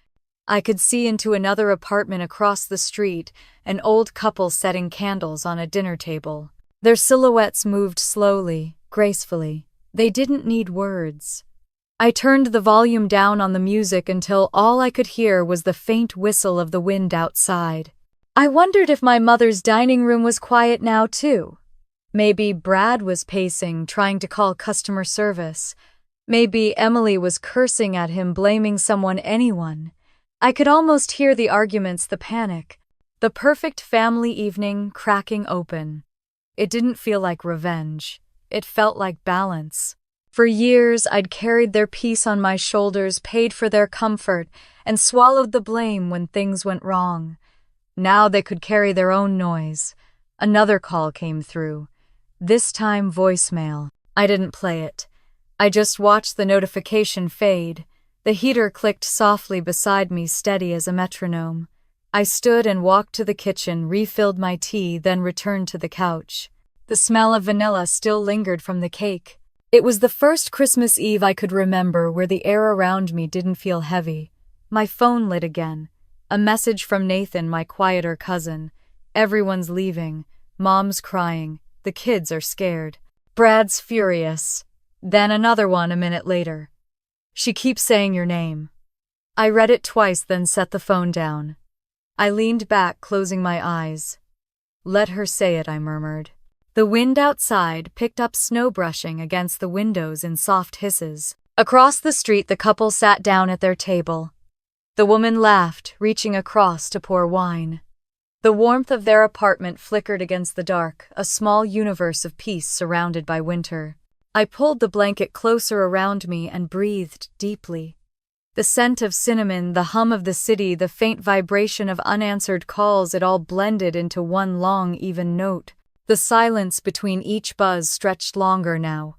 I could see into another apartment across the street, an old couple setting candles on a dinner table. Their silhouettes moved slowly, gracefully. They didn't need words. I turned the volume down on the music until all I could hear was the faint whistle of the wind outside. I wondered if my mother's dining room was quiet now, too. Maybe Brad was pacing, trying to call customer service. Maybe Emily was cursing at him, blaming anyone. I could almost hear the arguments, the panic. The perfect family evening cracking open. It didn't feel like revenge. It felt like balance. For years, I'd carried their peace on my shoulders, paid for their comfort, and swallowed the blame when things went wrong. Now they could carry their own noise. Another call came through. This time, voicemail. I didn't play it. I just watched the notification fade. The heater clicked softly beside me, steady as a metronome. I stood and walked to the kitchen, refilled my tea, then returned to the couch. The smell of vanilla still lingered from the cake. It was the first Christmas Eve I could remember where the air around me didn't feel heavy. My phone lit again. A message from Nathan, my quieter cousin. Everyone's leaving. Mom's crying. The kids are scared. Brad's furious. Then another one a minute later. She keeps saying your name. I read it twice, then set the phone down. I leaned back, closing my eyes. Let her say it, I murmured. The wind outside picked up snow brushing against the windows in soft hisses. Across the street, the couple sat down at their table. The woman laughed, reaching across to pour wine. The warmth of their apartment flickered against the dark, a small universe of peace surrounded by winter. I pulled the blanket closer around me and breathed deeply. The scent of cinnamon, the hum of the city, the faint vibration of unanswered calls, it all blended into one long, even note. The silence between each buzz stretched longer now.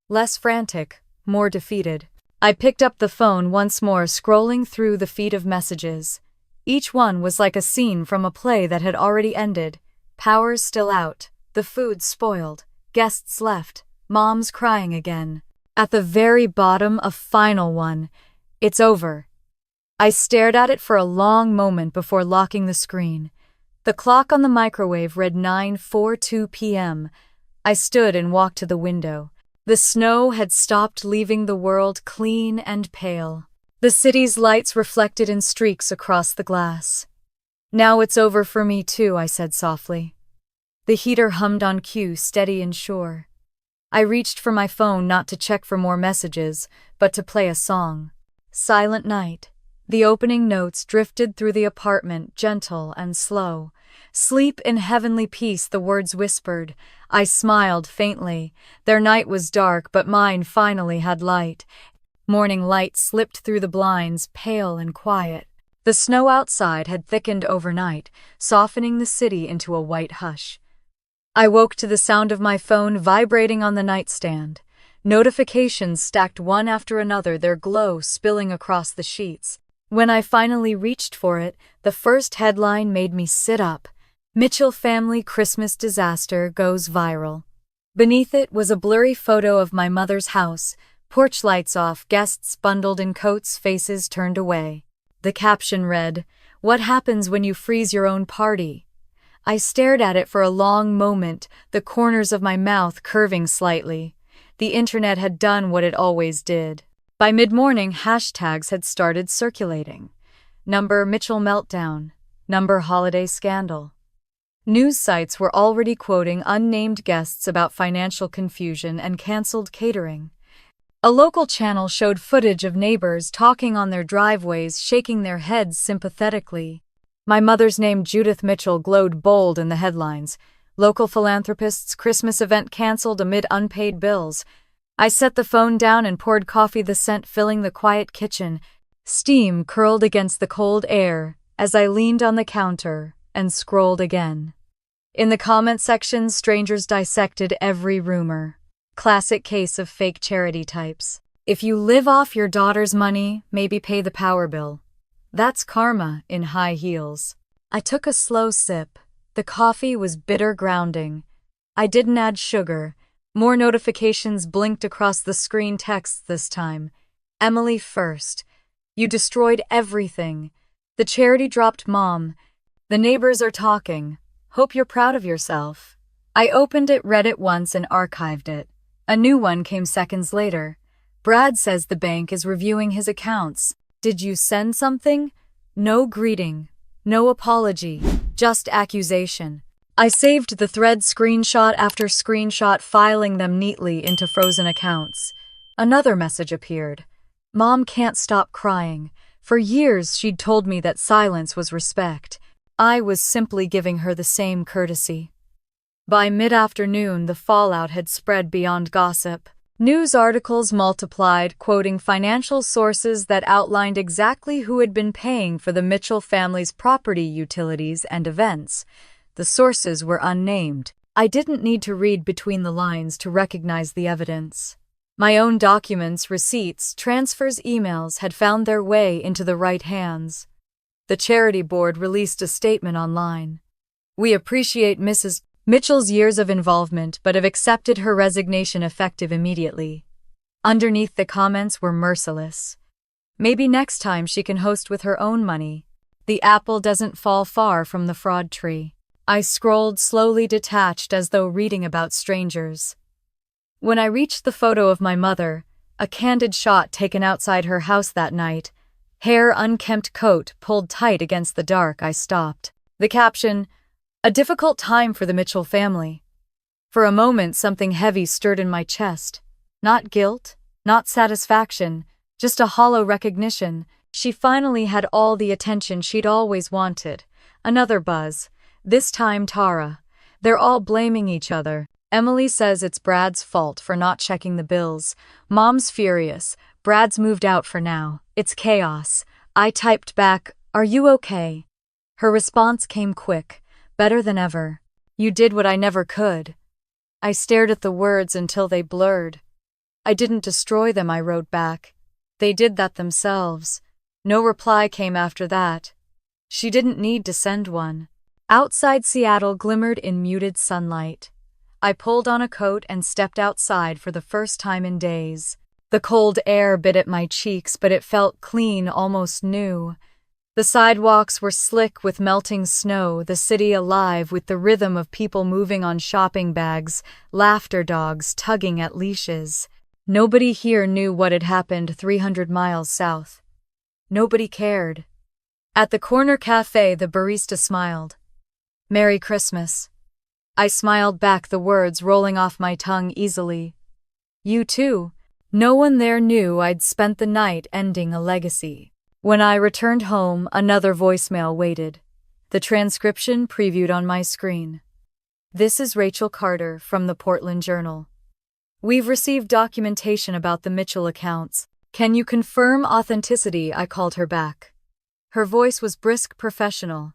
Less frantic, more defeated. I picked up the phone once more, scrolling through the feed of messages. Each one was like a scene from a play that had already ended. Power's still out. The food spoiled. Guests left. Mom's crying again. At the very bottom, a final one. It's over. I stared at it for a long moment before locking the screen. The clock on the microwave read 9:42 p.m. I stood and walked to the window. The snow had stopped, leaving the world clean and pale. The city's lights reflected in streaks across the glass. Now it's over for me too, I said softly. The heater hummed on cue, steady and sure. I reached for my phone, not to check for more messages, but to play a song. Silent Night. The opening notes drifted through the apartment, gentle and slow. Sleep in heavenly peace, the words whispered. I smiled faintly. Their night was dark, but mine finally had light. Morning light slipped through the blinds, pale and quiet. The snow outside had thickened overnight, softening the city into a white hush. I woke to the sound of my phone vibrating on the nightstand. Notifications stacked one after another, their glow spilling across the sheets. When I finally reached for it, the first headline made me sit up. Mitchell family Christmas disaster goes viral. Beneath it was a blurry photo of my mother's house, porch lights off, guests bundled in coats, faces turned away. The caption read, "What happens when you freeze your own party?" I stared at it for a long moment, the corners of my mouth curving slightly. The internet had done what it always did. By mid-morning, hashtags had started circulating. Number Mitchell meltdown. Number holiday scandal. News sites were already quoting unnamed guests about financial confusion and canceled catering. A local channel showed footage of neighbors talking on their driveways, shaking their heads sympathetically. My mother's name, Judith Mitchell, glowed bold in the headlines. Local philanthropist's Christmas event canceled amid unpaid bills. I set the phone down and poured coffee, the scent filling the quiet kitchen. Steam curled against the cold air as I leaned on the counter and scrolled again. In the comment sections, strangers dissected every rumor. Classic case of fake charity types. If you live off your daughter's money, maybe pay the power bill. That's karma in high heels. I took a slow sip. The coffee was bitter, grounding. I didn't add sugar. More notifications blinked across the screen, texts this time. Emily first. You destroyed everything. The charity dropped Mom. The neighbors are talking. Hope you're proud of yourself. I opened it, read it once, and archived it. A new one came seconds later. Brad says the bank is reviewing his accounts. Did you send something? No greeting. No apology. Just accusation. I saved the thread screenshot after screenshot, filing them neatly into frozen accounts. Another message appeared. Mom can't stop crying. For years she'd told me that silence was respect. I was simply giving her the same courtesy. By mid-afternoon, the fallout had spread beyond gossip. News articles multiplied, quoting financial sources that outlined exactly who had been paying for the Mitchell family's property, utilities, and events. The sources were unnamed. I didn't need to read between the lines to recognize the evidence. My own documents, receipts, transfers, emails had found their way into the right hands. The charity board released a statement online. We appreciate Mrs. Mitchell's years of involvement, but have accepted her resignation effective immediately. Underneath, the comments were merciless. Maybe next time she can host with her own money. The apple doesn't fall far from the fraud tree. I scrolled, slowly, detached, as though reading about strangers. When I reached the photo of my mother, a candid shot taken outside her house that night, hair unkempt, coat pulled tight against the dark, I stopped. The caption, "A difficult time for the Mitchell family." For a moment, something heavy stirred in my chest. Not guilt, not satisfaction, just a hollow recognition. She finally had all the attention she'd always wanted. Another buzz. This time Tara. They're all blaming each other. Emily says it's Brad's fault for not checking the bills. Mom's furious. Brad's moved out for now. It's chaos. I typed back, "Are you okay?" Her response came quick. Better than ever. You did what I never could. I stared at the words until they blurred. I didn't destroy them, I wrote back. They did that themselves. No reply came after that. She didn't need to send one. Outside, Seattle glimmered in muted sunlight. I pulled on a coat and stepped outside for the first time in days. The cold air bit at my cheeks, but it felt clean, almost new. The sidewalks were slick with melting snow, the city alive with the rhythm of people moving on shopping bags, laughter, dogs tugging at leashes. Nobody here knew what had happened 300 miles south. Nobody cared. At the corner cafe, the barista smiled. "Merry Christmas." I smiled back, the words rolling off my tongue easily. "You too." No one there knew I'd spent the night ending a legacy. When I returned home, another voicemail waited. The transcription previewed on my screen. "This is Rachel Carter from the Portland Journal. We've received documentation about the Mitchell accounts. Can you confirm authenticity?" I called her back. Her voice was brisk, professional.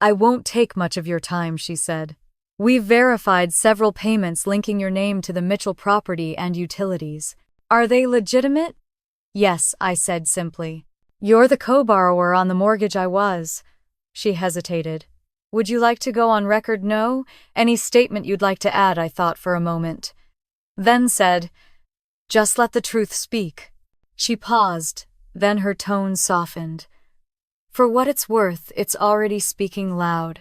"I won't take much of your time," she said. "We've verified several payments linking your name to the Mitchell property and utilities. Are they legitimate?" "Yes," I said simply. "You're the co-borrower on the mortgage." I was. She hesitated. "Would you like to go on record?" "No. Any statement you'd like to add?" I thought for a moment. Then said, "Just let the truth speak." She paused, then her tone softened. "For what it's worth, it's already speaking loud."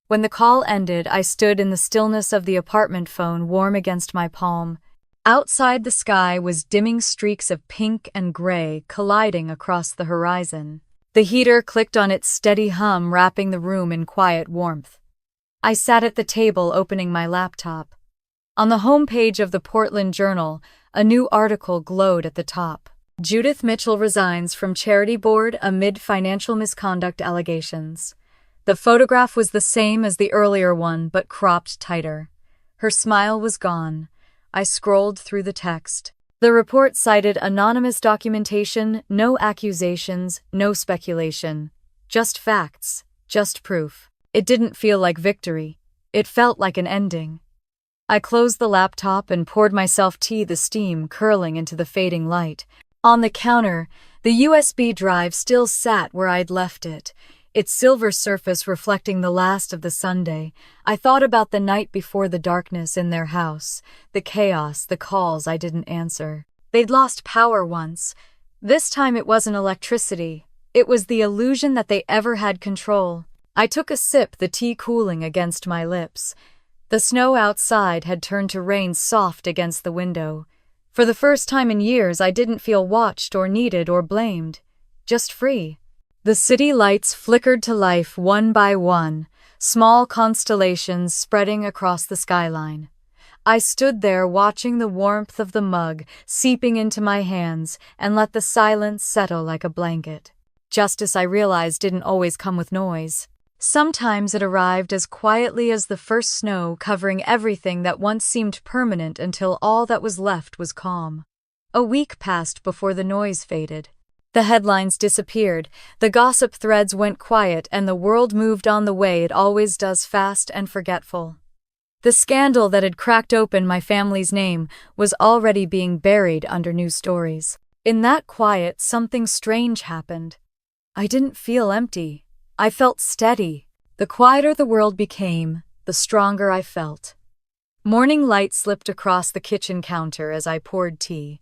When the call ended, I stood in the stillness of the apartment, phone warm against my palm. Outside, the sky was dimming, streaks of pink and gray colliding across the horizon. The heater clicked on its steady hum, wrapping the room in quiet warmth. I sat at the table, opening my laptop. On the homepage of the Portland Journal, a new article glowed at the top. "Judith Mitchell resigns from charity board amid financial misconduct allegations." The photograph was the same as the earlier one, but cropped tighter. Her smile was gone. I scrolled through the text. The report cited anonymous documentation, no accusations, no speculation. Just facts, just proof. It didn't feel like victory. It felt like an ending. I closed the laptop and poured myself tea, the steam curling into the fading light. On the counter, the USB drive still sat where I'd left it, its silver surface reflecting the last of the Sunday. I thought about the night before, the darkness in their house, the chaos, the calls I didn't answer. They'd lost power once. This time it wasn't electricity. It was the illusion that they ever had control. I took a sip, the tea cooling against my lips. The snow outside had turned to rain soft against the window. For the first time in years, I didn't feel watched or needed or blamed. Just free. The city lights flickered to life one by one, small constellations spreading across the skyline. I stood there watching the warmth of the mug seeping into my hands and let the silence settle like a blanket. Justice, I realized, didn't always come with noise. Sometimes it arrived as quietly as the first snow covering everything that once seemed permanent until all that was left was calm. A week passed before the noise faded. The headlines disappeared, the gossip threads went quiet, and the world moved on the way it always does, fast and forgetful. The scandal that had cracked open my family's name was already being buried under new stories. In that quiet, something strange happened. I didn't feel empty. I felt steady. The quieter the world became, the stronger I felt. Morning light slipped across the kitchen counter as I poured tea.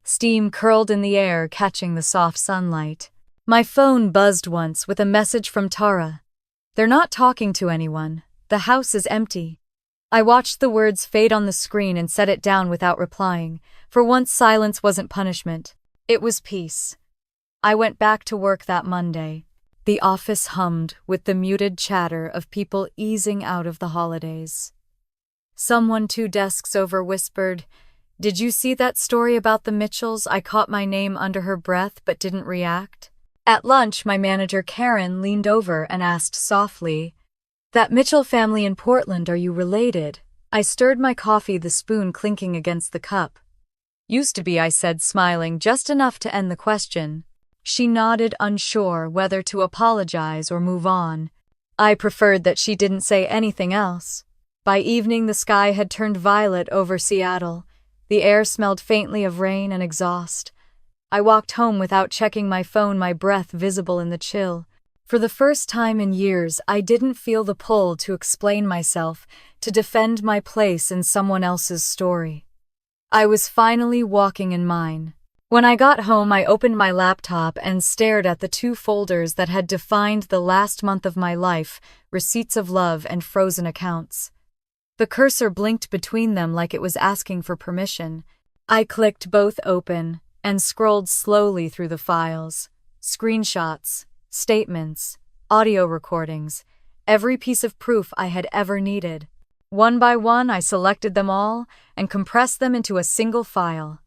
Steam curled in the air, catching the soft sunlight. My phone buzzed once with a message from Tara. "They're not talking to anyone. The house is empty." I watched the words fade on the screen and set it down without replying. For once, silence wasn't punishment. It was peace. I went back to work that Monday. The office hummed with the muted chatter of people easing out of the holidays. Someone 2 desks over whispered, "Did you see that story about the Mitchells?" I caught my name under her breath but didn't react. At lunch, my manager Karen leaned over and asked softly, "That Mitchell family in Portland, are you related?" I stirred my coffee, the spoon clinking against the cup. "Used to be," I said, smiling just enough to end the question. She nodded, unsure whether to apologize or move on. I preferred that she didn't say anything else. By evening, the sky had turned violet over Seattle. The air smelled faintly of rain and exhaust. I walked home without checking my phone, my breath visible in the chill. For the first time in years, I didn't feel the pull to explain myself, to defend my place in someone else's story. I was finally walking in mine. When I got home, I opened my laptop and stared at the 2 folders that had defined the last month of my life, receipts of love and frozen accounts. The cursor blinked between them like it was asking for permission. I clicked both open and scrolled slowly through the files. Screenshots, statements, audio recordings, every piece of proof I had ever needed. One by one, I selected them all and compressed them into a single file.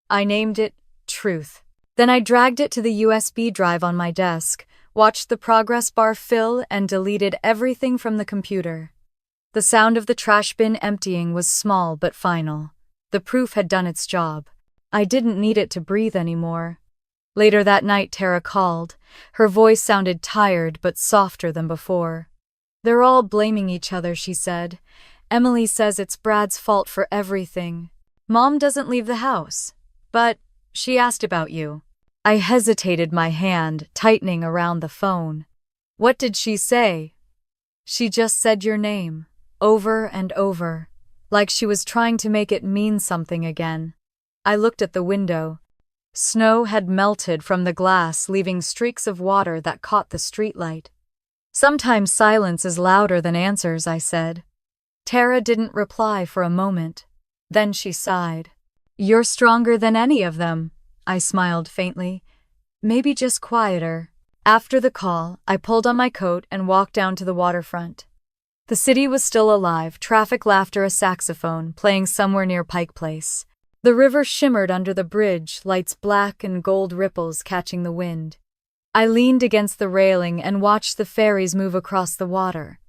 I named it Truth. Then I dragged it to the USB drive on my desk, watched the progress bar fill, and deleted everything from the computer. The sound of the trash bin emptying was small but final. The proof had done its job. I didn't need it to breathe anymore. Later that night, Tara called. Her voice sounded tired but softer than before. "They're all blaming each other," she said. "Emily says it's Brad's fault for everything. Mom doesn't leave the house. But she asked about you." I hesitated, my hand tightening around the phone. "What did she say?" "She just said your name, over and over, like she was trying to make it mean something again." I looked at the window. Snow had melted from the glass, leaving streaks of water that caught the streetlight. "Sometimes silence is louder than answers," I said. Tara didn't reply for a moment. Then she sighed. "You're stronger than any of them." I smiled faintly. "Maybe just quieter." After the call, I pulled on my coat and walked down to the waterfront. The city was still alive, traffic, laughter, a saxophone playing somewhere near Pike Place. The river shimmered under the bridge, lights black and gold ripples catching the wind. I leaned against the railing and watched the ferries move across the water.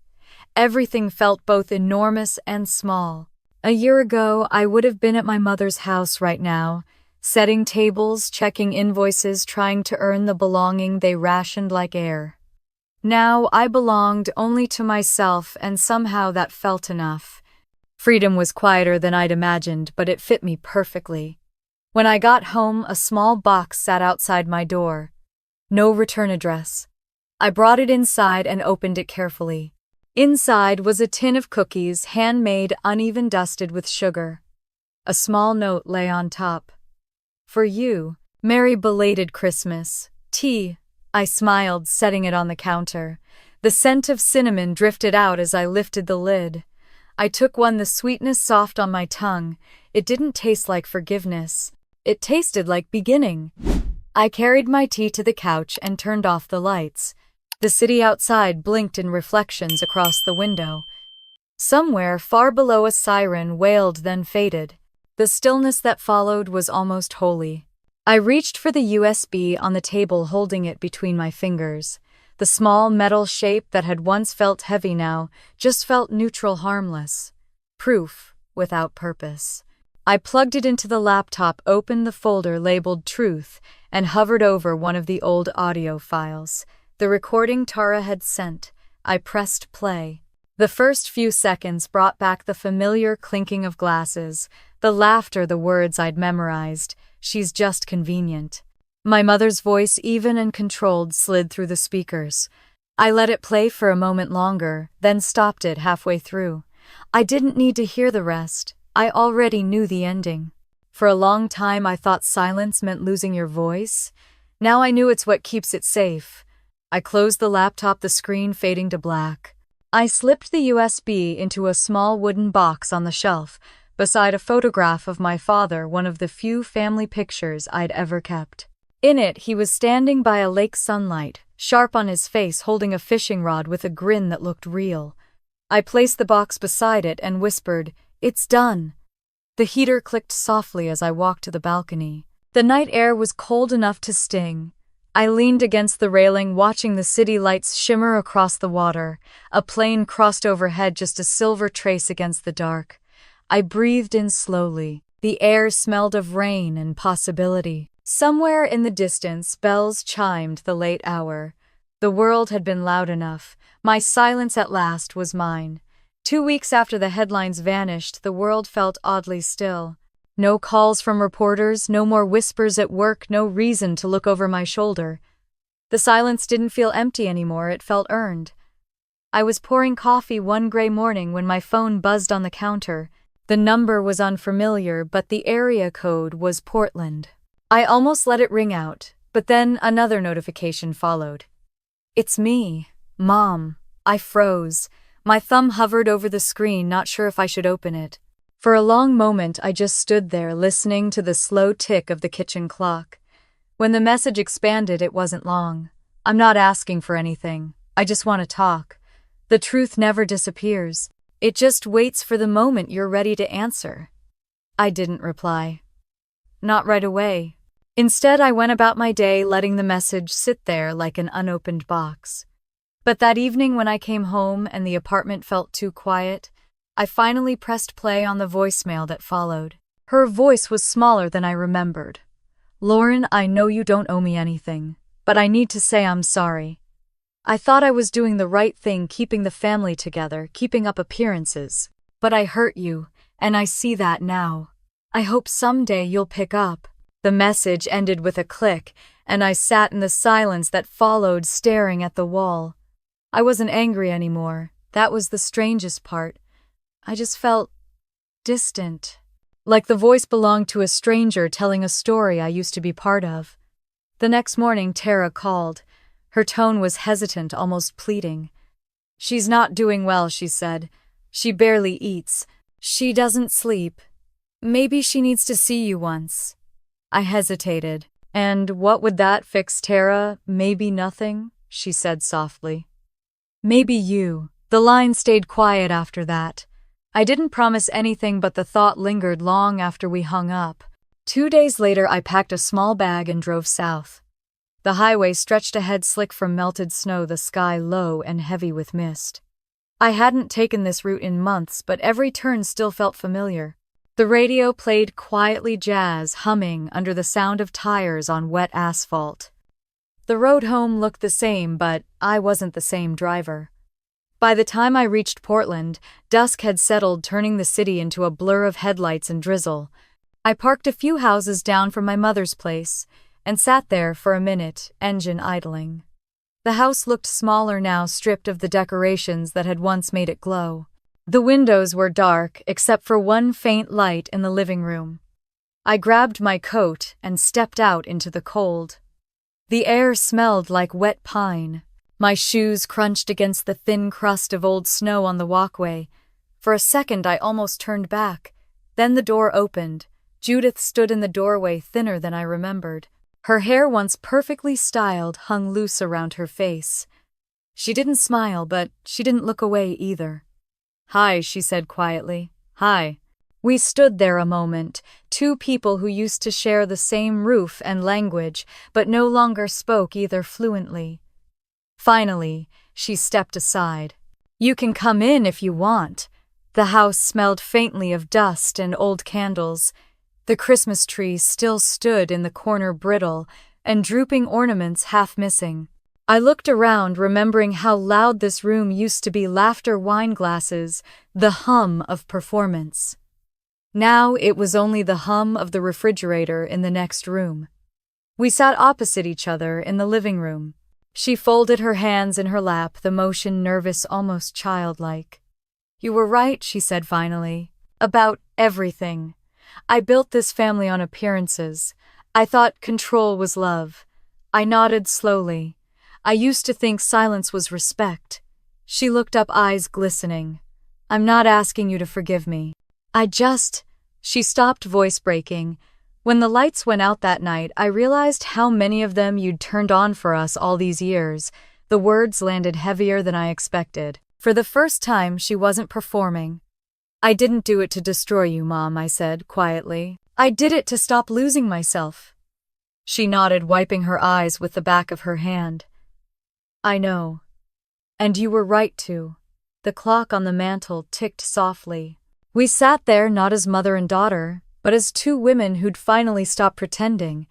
Everything felt both enormous and small. A year ago, I would have been at my mother's house right now, setting tables, checking invoices, trying to earn the belonging they rationed like air. Now I belonged only to myself, and somehow that felt enough. Freedom was quieter than I'd imagined, but it fit me perfectly. When I got home, a small box sat outside my door. No return address. I brought it inside and opened it carefully. Inside was a tin of cookies, handmade, uneven, dusted with sugar. A small note lay on top. "For you, Merry belated Christmas. T. I smiled, setting it on the counter. The scent of cinnamon drifted out as I lifted the lid. I took one, the sweetness soft on my tongue. It didn't taste like forgiveness. It tasted like beginning. I carried my tea to the couch and turned off the lights. The city outside blinked in reflections across the window. Somewhere far below, a siren wailed, then faded. The stillness that followed was almost holy. I reached for the USB on the table, holding it between my fingers. The small metal shape that had once felt heavy now just felt neutral, harmless. Proof without purpose. I plugged it into the laptop, opened the folder labeled Truth, and hovered over one of the old audio files. The recording Tara had sent. I pressed play. The first few seconds brought back the familiar clinking of glasses, the laughter, the words I'd memorized. She's just convenient. My mother's voice, even and controlled, slid through the speakers. I let it play for a moment longer, then stopped it halfway through. I didn't need to hear the rest. I already knew the ending. For a long time I thought silence meant losing your voice. Now I knew it's what keeps it safe. I closed the laptop, the screen fading to black. I slipped the USB into a small wooden box on the shelf, beside a photograph of my father, one of the few family pictures I'd ever kept. In it, he was standing by a lake, sunlight, sharp on his face, holding a fishing rod with a grin that looked real. I placed the box beside it and whispered, "It's done." The heater clicked softly as I walked to the balcony. The night air was cold enough to sting. I leaned against the railing, watching the city lights shimmer across the water. A plane crossed overhead, just a silver trace against the dark. I breathed in slowly. The air smelled of rain and possibility. Somewhere in the distance, bells chimed the late hour. The world had been loud enough. My silence at last was mine. 2 weeks after the headlines vanished, the world felt oddly still. No calls from reporters, no more whispers at work, no reason to look over my shoulder. The silence didn't feel empty anymore, it felt earned. I was pouring coffee one gray morning when my phone buzzed on the counter. The number was unfamiliar, but the area code was Portland. I almost let it ring out, but then another notification followed. "It's me, Mom." I froze. My thumb hovered over the screen, not sure if I should open it. For a long moment, I just stood there, listening to the slow tick of the kitchen clock. When the message expanded, it wasn't long. "I'm not asking for anything. I just want to talk. The truth never disappears. It just waits for the moment you're ready to answer." I didn't reply. Not right away. Instead, I went about my day, letting the message sit there like an unopened box. But that evening when I came home and the apartment felt too quiet, I finally pressed play on the voicemail that followed. Her voice was smaller than I remembered. "Lauren, I know you don't owe me anything, but I need to say I'm sorry. I thought I was doing the right thing, keeping the family together, keeping up appearances. But I hurt you, and I see that now. I hope someday you'll pick up." The message ended with a click, and I sat in the silence that followed, staring at the wall. I wasn't angry anymore. That was the strangest part. I just felt distant, like the voice belonged to a stranger telling a story I used to be part of. The next morning, Tara called. Her tone was hesitant, almost pleading. "She's not doing well," she said. "She barely eats. She doesn't sleep. Maybe she needs to see you once." I hesitated. "And what would that fix, Tara? Maybe nothing," she said softly. "Maybe you." The line stayed quiet after that. I didn't promise anything, but the thought lingered long after we hung up. 2 days later, I packed a small bag and drove south. The highway stretched ahead, slick from melted snow, the sky low and heavy with mist. I hadn't taken this route in months, but every turn still felt familiar. The radio played quietly, jazz humming under the sound of tires on wet asphalt. The road home looked the same, but I wasn't the same driver. By the time I reached Portland, dusk had settled, turning the city into a blur of headlights and drizzle. I parked a few houses down from my mother's place and sat there for a minute, engine idling. The house looked smaller now, stripped of the decorations that had once made it glow. The windows were dark, except for one faint light in the living room. I grabbed my coat and stepped out into the cold. The air smelled like wet pine. My shoes crunched against the thin crust of old snow on the walkway. For a second I almost turned back. Then the door opened. Judith stood in the doorway, thinner than I remembered. Her hair, once perfectly styled, hung loose around her face. She didn't smile, but she didn't look away either. "Hi," she said quietly. "Hi." We stood there a moment, two people who used to share the same roof and language, but no longer spoke either fluently. Finally, she stepped aside. "You can come in if you want." The house smelled faintly of dust and old candles. The Christmas tree still stood in the corner, brittle, and drooping ornaments half missing. I looked around, remembering how loud this room used to be, laughter, wine glasses, the hum of performance. Now it was only the hum of the refrigerator in the next room. We sat opposite each other in the living room. She folded her hands in her lap, the motion nervous, almost childlike. "You were right," she said finally, "about everything. I built this family on appearances. I thought control was love." I nodded slowly. "I used to think silence was respect." She looked up, eyes glistening. "I'm not asking you to forgive me. She stopped, voice breaking. "When the lights went out that night, I realized how many of them you'd turned on for us all these years." The words landed heavier than I expected. For the first time, she wasn't performing. "I didn't do it to destroy you, Mom," I said quietly. "I did it to stop losing myself." She nodded, wiping her eyes with the back of her hand. "I know. And you were right to." The clock on the mantel ticked softly. We sat there not as mother and daughter, but as two women who'd finally stopped pretending.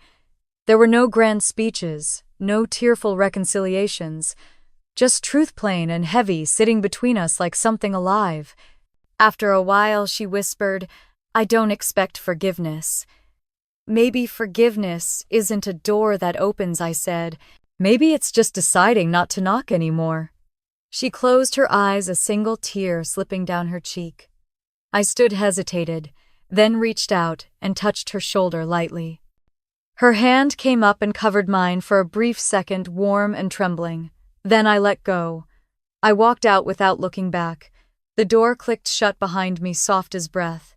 There were no grand speeches, no tearful reconciliations, just truth, plain and heavy, sitting between us like something alive. After a while, she whispered, "I don't expect forgiveness." "Maybe forgiveness isn't a door that opens," I said. "Maybe it's just deciding not to knock anymore." She closed her eyes, a single tear slipping down her cheek. I stood, hesitated, then reached out and touched her shoulder lightly. Her hand came up and covered mine for a brief second, warm and trembling. Then I let go. I walked out without looking back. The door clicked shut behind me, soft as breath.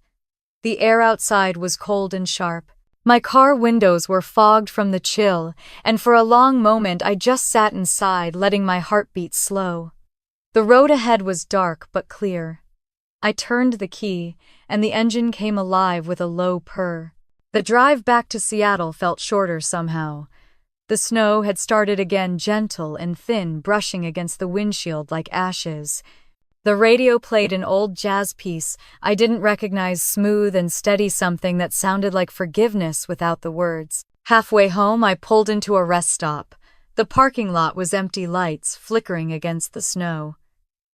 The air outside was cold and sharp. My car windows were fogged from the chill, and for a long moment I just sat inside, letting my heart beat slow. The road ahead was dark but clear. I turned the key, and the engine came alive with a low purr. The drive back to Seattle felt shorter somehow. The snow had started again, gentle and thin, brushing against the windshield like ashes. The radio played an old jazz piece I didn't recognize, smooth and steady, something that sounded like forgiveness without the words. Halfway home, I pulled into a rest stop. The parking lot was empty, lights flickering against the snow.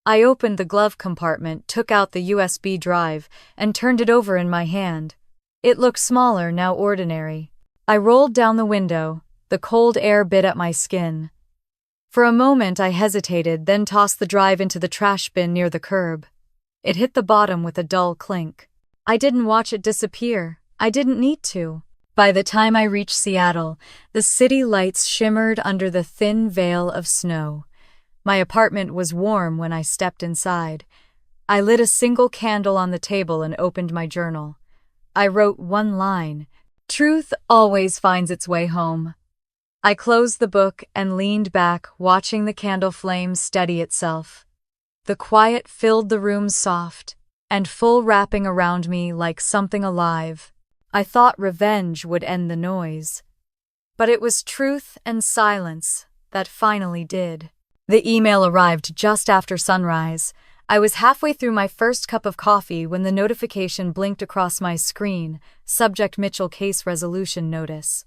I opened the glove compartment, took out the USB drive, and turned it over in my hand. It looked smaller, now ordinary. I rolled down the window. The cold air bit at my skin. For a moment I hesitated, then tossed the drive into the trash bin near the curb. It hit the bottom with a dull clink. I didn't watch it disappear. I didn't need to. By the time I reached Seattle, the city lights shimmered under the thin veil of snow. My apartment was warm when I stepped inside. I lit a single candle on the table and opened my journal. I wrote one line: "Truth always finds its way home." I closed the book and leaned back, watching the candle flame steady itself. The quiet filled the room, soft and full, wrapping around me like something alive. I thought revenge would end the noise, but it was truth and silence that finally did. The email arrived just after sunrise. I was halfway through my first cup of coffee when the notification blinked across my screen. Subject: Mitchell case resolution notice.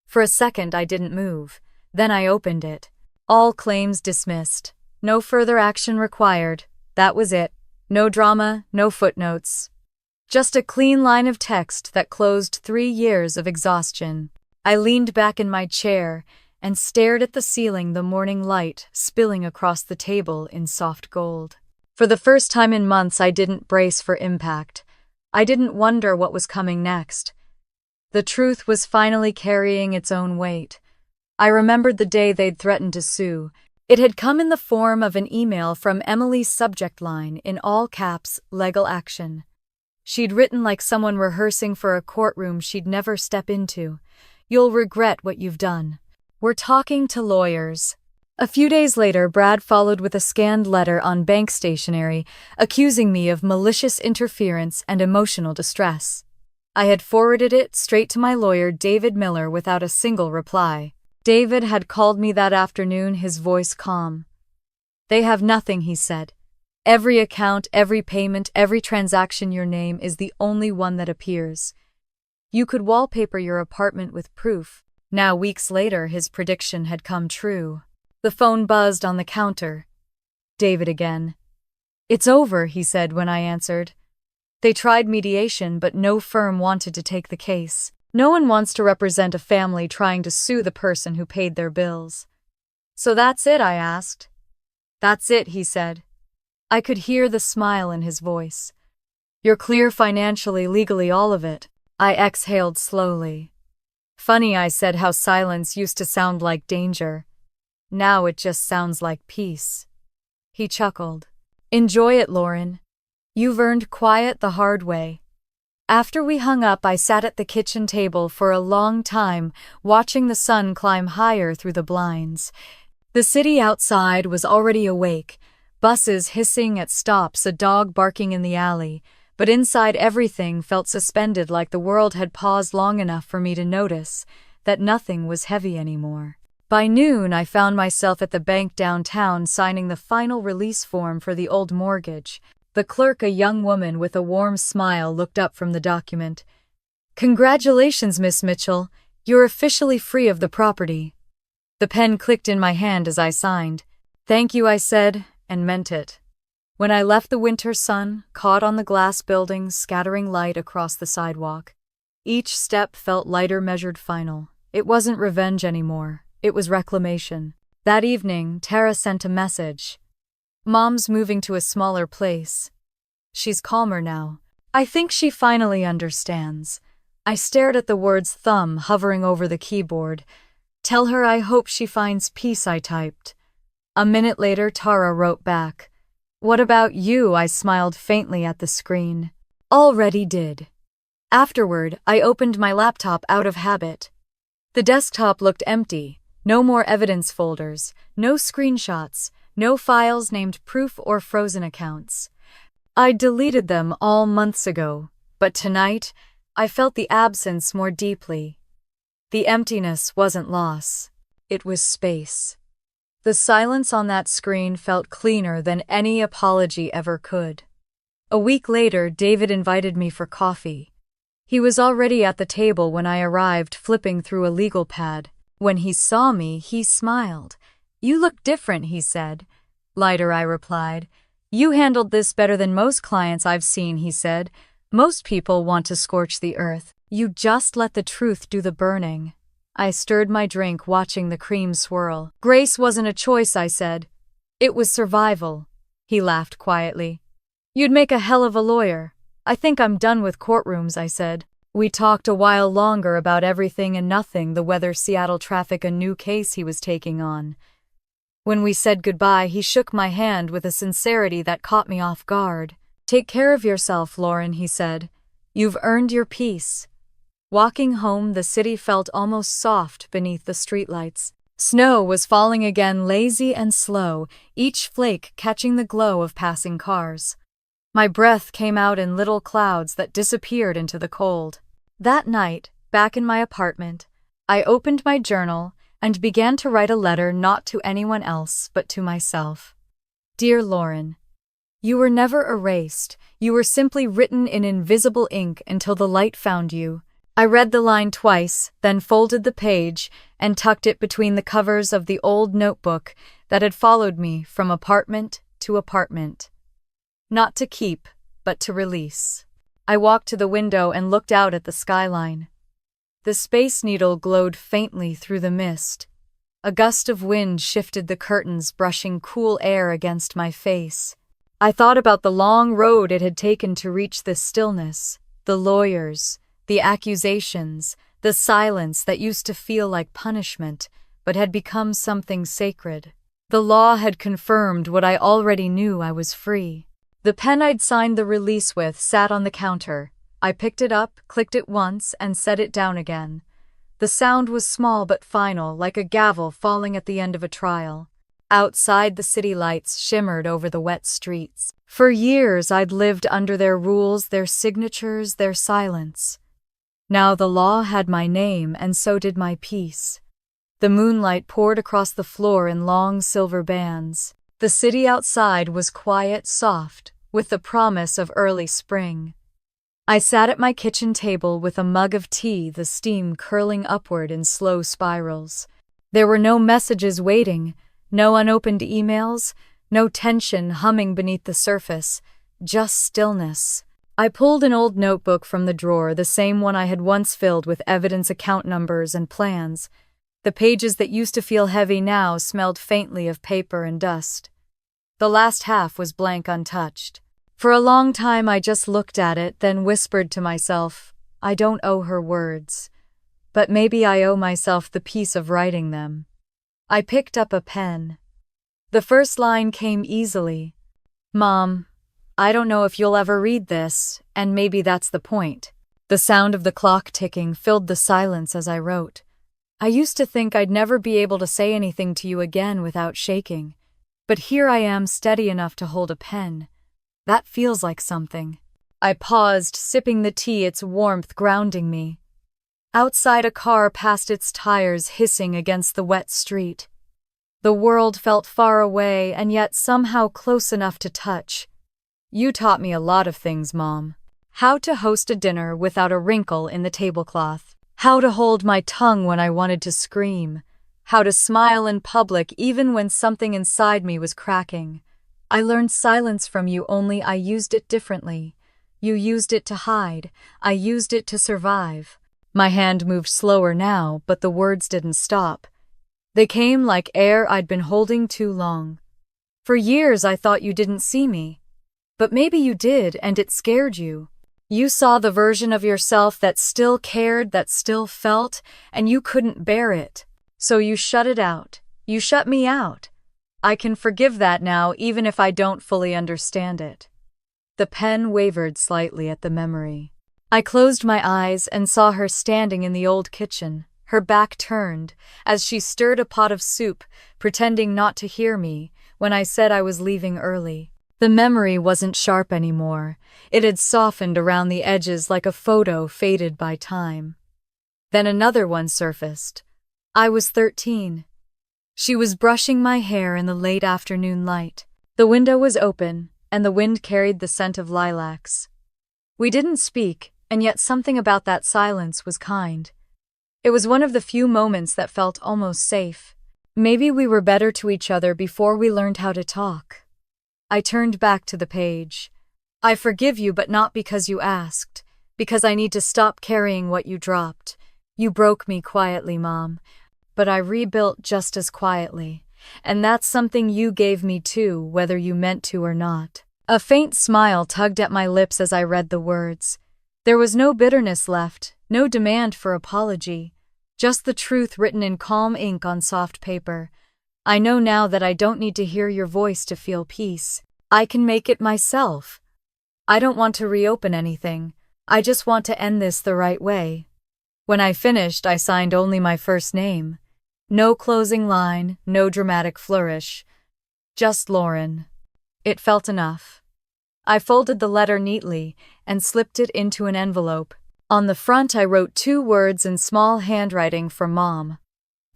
For a second I didn't move. Then I opened it. All claims dismissed. No further action required. That was it. No drama, no footnotes. Just a clean line of text that closed 3 years of exhaustion. I leaned back in my chair and stared at the ceiling, the morning light spilling across the table in soft gold. For the first time in months, I didn't brace for impact. I didn't wonder what was coming next. The truth was finally carrying its own weight. I remembered the day they'd threatened to sue. It had come in the form of an email from Emily's subject line, in all caps, legal action. She'd written like someone rehearsing for a courtroom she'd never step into. "You'll regret what you've done. We're talking to lawyers." A few days later, Brad followed with a scanned letter on bank stationery, accusing me of malicious interference and emotional distress. I had forwarded it straight to my lawyer, David Miller, without a single reply. David had called me that afternoon, his voice calm. "They have nothing," he said. "Every account, every payment, every transaction, your name is the only one that appears. You could wallpaper your apartment with proof." Now, weeks later, his prediction had come true. The phone buzzed on the counter. David again. "It's over," he said when I answered. "They tried mediation, but no firm wanted to take the case. No one wants to represent a family trying to sue the person who paid their bills." "So that's it?" I asked. "That's it," he said. I could hear the smile in his voice. "You're clear financially, legally, all of it." I exhaled slowly. "Funny," I said, "how silence used to sound like danger. Now it just sounds like peace." He chuckled. "Enjoy it, Lauren. You've earned quiet the hard way." After we hung up, I sat at the kitchen table for a long time, watching the sun climb higher through the blinds. The city outside was already awake, buses hissing at stops, a dog barking in the alley, but inside everything felt suspended, like the world had paused long enough for me to notice that nothing was heavy anymore. By noon, I found myself at the bank downtown signing the final release form for the old mortgage. The clerk, a young woman with a warm smile, looked up from the document. "Congratulations, Miss Mitchell. You're officially free of the property." The pen clicked in my hand as I signed. "Thank you," I said, and meant it. When I left, the winter sun caught on the glass buildings, scattering light across the sidewalk. Each step felt lighter, measured, final. It wasn't revenge anymore. It was reclamation. That evening, Tara sent a message. "Mom's moving to a smaller place. She's calmer now. I think she finally understands." I stared at the words, thumb hovering over the keyboard. "Tell her I hope she finds peace," I typed. A minute later, Tara wrote back. "What about you?" I smiled faintly at the screen. "Already did." Afterward, I opened my laptop out of habit. The desktop looked empty. No more evidence folders, no screenshots, no files named proof or frozen accounts. I'd deleted them all months ago, but tonight, I felt the absence more deeply. The emptiness wasn't loss. It was space. The silence on that screen felt cleaner than any apology ever could. A week later, David invited me for coffee. He was already at the table when I arrived, flipping through a legal pad. When he saw me, he smiled. "You look different," he said. "Lighter," I replied. "You handled this better than most clients I've seen," he said. "Most people want to scorch the earth. You just let the truth do the burning." I stirred my drink, watching the cream swirl. "Grace wasn't a choice," I said. "It was survival." He laughed quietly. "You'd make a hell of a lawyer." "I think I'm done with courtrooms," I said. We talked a while longer about everything and nothing, the weather, Seattle traffic, a new case he was taking on. When we said goodbye, he shook my hand with a sincerity that caught me off guard. "Take care of yourself, Lauren," he said. "You've earned your peace." Walking home, the city felt almost soft beneath the streetlights. Snow was falling again, lazy and slow, each flake catching the glow of passing cars. My breath came out in little clouds that disappeared into the cold. That night, back in my apartment, I opened my journal and began to write a letter, not to anyone else, but to myself. "Dear Lauren, you were never erased. You were simply written in invisible ink until the light found you." I read the line twice, then folded the page and tucked it between the covers of the old notebook that had followed me from apartment to apartment. Not to keep, but to release. I walked to the window and looked out at the skyline. The Space Needle glowed faintly through the mist. A gust of wind shifted the curtains, brushing cool air against my face. I thought about the long road it had taken to reach this stillness, the lawyers, the accusations, the silence that used to feel like punishment, but had become something sacred. The law had confirmed what I already knew: I was free. The pen I'd signed the release with sat on the counter. I picked it up, clicked it once, and set it down again. The sound was small but final, like a gavel falling at the end of a trial. Outside, the city lights shimmered over the wet streets. For years, I'd lived under their rules, their signatures, their silence. Now the law had my name, and so did my peace. The moonlight poured across the floor in long silver bands. The city outside was quiet, soft, with the promise of early spring. I sat at my kitchen table with a mug of tea, the steam curling upward in slow spirals. There were no messages waiting, no unopened emails, no tension humming beneath the surface, just stillness. I pulled an old notebook from the drawer, the same one I had once filled with evidence, account numbers, and plans. The pages that used to feel heavy now smelled faintly of paper and dust. The last half was blank, untouched. For a long time I just looked at it, then whispered to myself, I don't owe her words. But maybe I owe myself the peace of writing them. I picked up a pen. The first line came easily. Mom, I don't know if you'll ever read this, and maybe that's the point. The sound of the clock ticking filled the silence as I wrote. I used to think I'd never be able to say anything to you again without shaking. But here I am, steady enough to hold a pen. That feels like something. I paused, sipping the tea, its warmth grounding me. Outside, a car passed, its tires hissing against the wet street. The world felt far away and yet somehow close enough to touch. You taught me a lot of things, Mom. How to host a dinner without a wrinkle in the tablecloth. How to hold my tongue when I wanted to scream. How to smile in public even when something inside me was cracking. I learned silence from you, only I used it differently. You used it to hide. I used it to survive. My hand moved slower now, but the words didn't stop. They came like air I'd been holding too long. For years I thought you didn't see me. But maybe you did, and it scared you. You saw the version of yourself that still cared, that still felt, and you couldn't bear it. So you shut it out. You shut me out. I can forgive that now, even if I don't fully understand it. The pen wavered slightly at the memory. I closed my eyes and saw her standing in the old kitchen, her back turned, as she stirred a pot of soup, pretending not to hear me when I said I was leaving early. The memory wasn't sharp anymore. It had softened around the edges like a photo faded by time. Then another one surfaced. I was 13. She was brushing my hair in the late afternoon light. The window was open, and the wind carried the scent of lilacs. We didn't speak, and yet something about that silence was kind. It was one of the few moments that felt almost safe. Maybe we were better to each other before we learned how to talk. I turned back to the page. I forgive you, but not because you asked, because I need to stop carrying what you dropped. You broke me quietly, Mom, but I rebuilt just as quietly. And that's something you gave me too, whether you meant to or not. A faint smile tugged at my lips as I read the words. There was no bitterness left, no demand for apology, just the truth written in calm ink on soft paper. I know now that I don't need to hear your voice to feel peace. I can make it myself. I don't want to reopen anything. I just want to end this the right way. When I finished, I signed only my first name. No closing line, no dramatic flourish. Just Lauren. It felt enough. I folded the letter neatly and slipped it into an envelope. On the front, I wrote 2 words in small handwriting for Mom.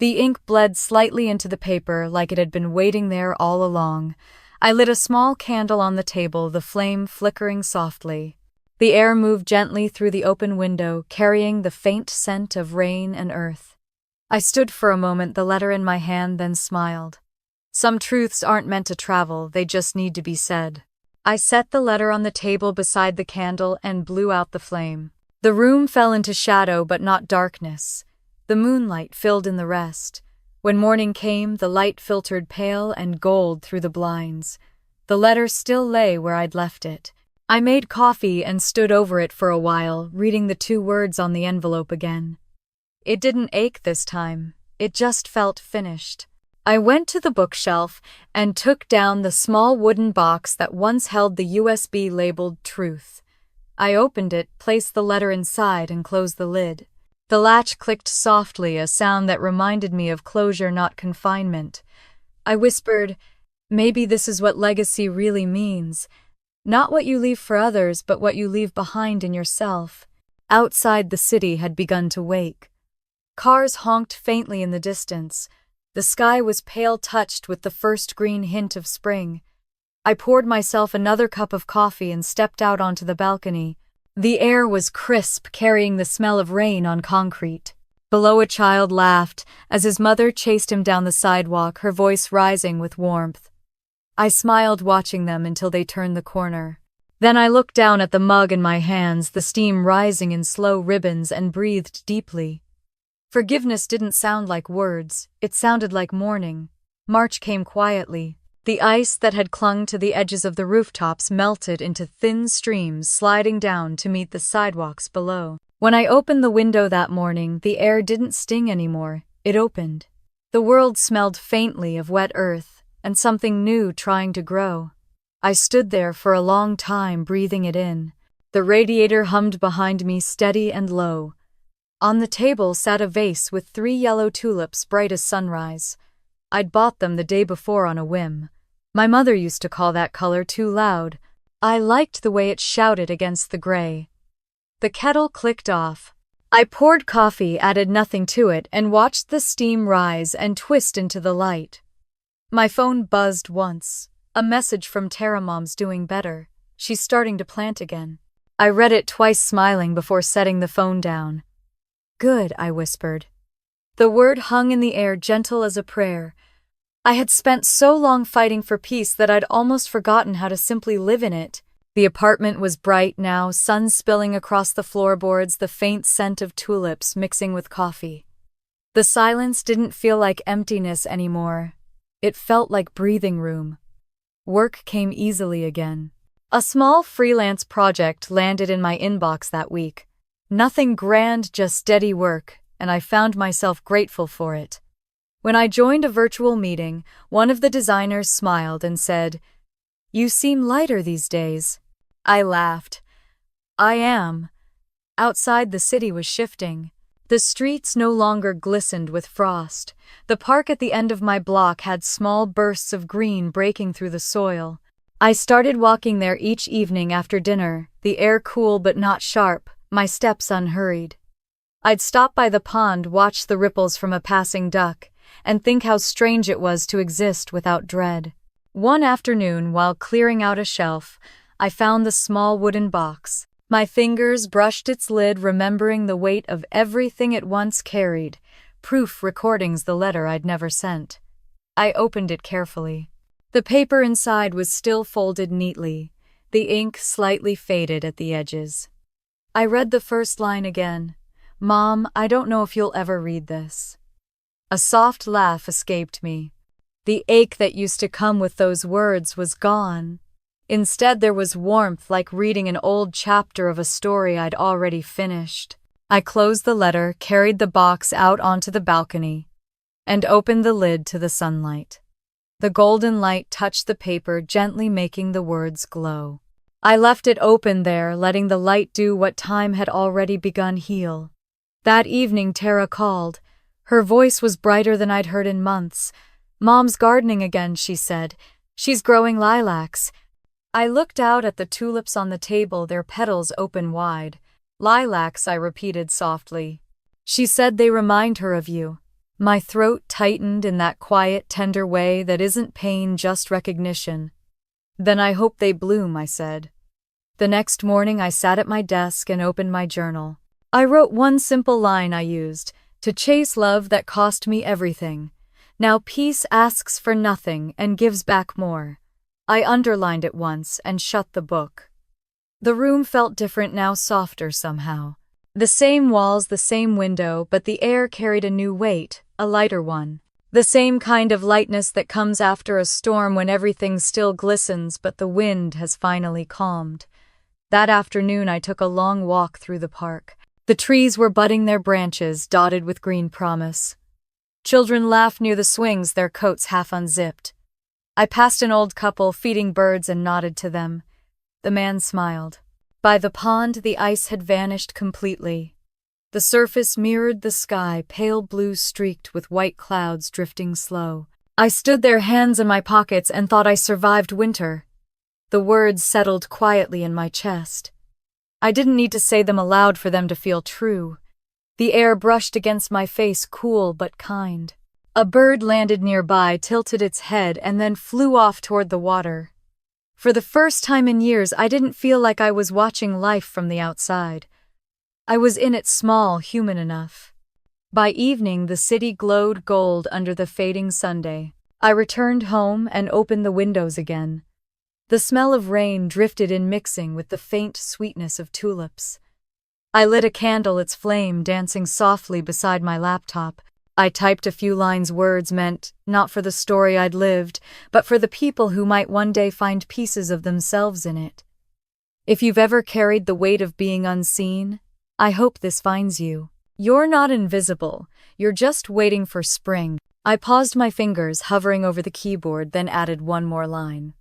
The ink bled slightly into the paper like it had been waiting there all along. I lit a small candle on the table, the flame flickering softly. The air moved gently through the open window, carrying the faint scent of rain and earth. I stood for a moment, the letter in my hand, then smiled. Some truths aren't meant to travel, they just need to be said. I set the letter on the table beside the candle and blew out the flame. The room fell into shadow, but not darkness. The moonlight filled in the rest. When morning came, the light filtered pale and gold through the blinds. The letter still lay where I'd left it. I made coffee and stood over it for a while, reading the 2 words on the envelope again. It didn't ache this time. it just felt finished. I went to the bookshelf and took down the small wooden box that once held the USB labeled Truth. I opened it, placed the letter inside, and closed the lid. The latch clicked softly, a sound that reminded me of closure, not confinement. I whispered, "Maybe this is what legacy really means. Not what you leave for others, but what you leave behind in yourself." Outside, the city had begun to wake. Cars honked faintly in the distance. The sky was pale, touched with the first green hint of spring. I poured myself another cup of coffee and stepped out onto the balcony. The air was crisp, carrying the smell of rain on concrete. Below, a child laughed as his mother chased him down the sidewalk, her voice rising with warmth. I smiled, watching them until they turned the corner. Then I looked down at the mug in my hands, the steam rising in slow ribbons, and breathed deeply. Forgiveness didn't sound like words, it sounded like mourning. March came quietly. The ice that had clung to the edges of the rooftops melted into thin streams, sliding down to meet the sidewalks below. When I opened the window that morning, the air didn't sting anymore, it opened. The world smelled faintly of wet earth and something new trying to grow. I stood there for a long time, breathing it in. The radiator hummed behind me, steady and low. On the table sat a vase with 3 yellow tulips, bright as sunrise. I'd bought them the day before on a whim. My mother used to call that color too loud. I liked the way it shouted against the gray. The kettle clicked off. I poured coffee, added nothing to it, and watched the steam rise and twist into the light. My phone buzzed once. A message from Tara. "Mom's doing better. She's starting to plant again." I read it twice, smiling before setting the phone down. "Good," I whispered. The word hung in the air, gentle as a prayer. I had spent so long fighting for peace that I'd almost forgotten how to simply live in it. The apartment was bright now, sun spilling across the floorboards, the faint scent of tulips mixing with coffee. The silence didn't feel like emptiness anymore. It felt like breathing room. Work came easily again. A small freelance project landed in my inbox that week. Nothing grand, just steady work, and I found myself grateful for it. When I joined a virtual meeting, one of the designers smiled and said, "You seem lighter these days." I laughed. "I am." Outside, the city was shifting. The streets no longer glistened with frost. The park at the end of my block had small bursts of green breaking through the soil. I started walking there each evening after dinner, the air cool but not sharp, my steps unhurried. I'd stop by the pond, watch the ripples from a passing duck, and think how strange it was to exist without dread. One afternoon, while clearing out a shelf, I found the small wooden box. My fingers brushed its lid, remembering the weight of everything it once carried, proof, recordings, the letter I'd never sent. I opened it carefully. The paper inside was still folded neatly, the ink slightly faded at the edges. I read the first line again. "Mom, I don't know if you'll ever read this." A soft laugh escaped me. The ache that used to come with those words was gone. Instead, there was warmth, like reading an old chapter of a story I'd already finished. I closed the letter, carried the box out onto the balcony, and opened the lid to the sunlight. The golden light touched the paper, gently making the words glow. I left it open there, letting the light do what time had already begun: heal. That evening, Tara called. Her voice was brighter than I'd heard in months. "Mom's gardening again," she said. "She's growing lilacs." I looked out at the tulips on the table, their petals open wide. "Lilacs," I repeated softly. "She said they remind her of you." My throat tightened in that quiet, tender way that isn't pain, just recognition. "Then I hope they bloom," I said. The next morning, I sat at my desk and opened my journal. I wrote one simple line I used: "To chase love that cost me everything. Now peace asks for nothing and gives back more." I underlined it once and shut the book. The room felt different now, softer somehow. The same walls, the same window, but the air carried a new weight, a lighter one. The same kind of lightness that comes after a storm when everything still glistens but the wind has finally calmed. That afternoon, I took a long walk through the park. The trees were budding, their branches dotted with green promise. Children laughed near the swings, their coats half unzipped. I passed an old couple feeding birds and nodded to them. The man smiled. By the pond, the ice had vanished completely. The surface mirrored the sky, pale blue streaked with white clouds drifting slow. I stood there, hands in my pockets, and thought I survived winter. The words settled quietly in my chest. I didn't need to say them aloud for them to feel true. The air brushed against my face, cool but kind. A bird landed nearby, tilted its head, and then flew off toward the water. For the first time in years, I didn't feel like I was watching life from the outside. I was in it, small, human enough. By evening, the city glowed gold under the fading Sunday. I returned home and opened the windows again. The smell of rain drifted in, mixing with the faint sweetness of tulips. I lit a candle, its flame dancing softly beside my laptop. I typed a few lines, words meant not for the story I'd lived, but for the people who might one day find pieces of themselves in it. If you've ever carried the weight of being unseen, I hope this finds you. You're not invisible, you're just waiting for spring. I paused, my fingers hovering over the keyboard, then added one more line.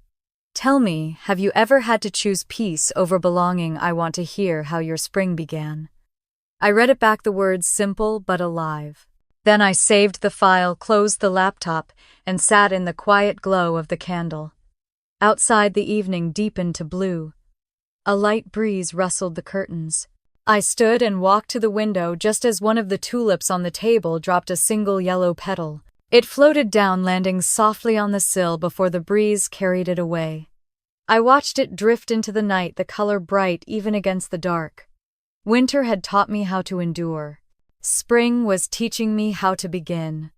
Tell me, have you ever had to choose peace over belonging? I want to hear how your spring began. I read it back, the words simple but alive. Then I saved the file, closed the laptop, and sat in the quiet glow of the candle. Outside, the evening deepened to blue. A light breeze rustled the curtains. I stood and walked to the window just as one of the tulips on the table dropped a single yellow petal. It floated down, landing softly on the sill before the breeze carried it away. I watched it drift into the night, the color bright even against the dark. Winter had taught me how to endure. Spring was teaching me how to begin.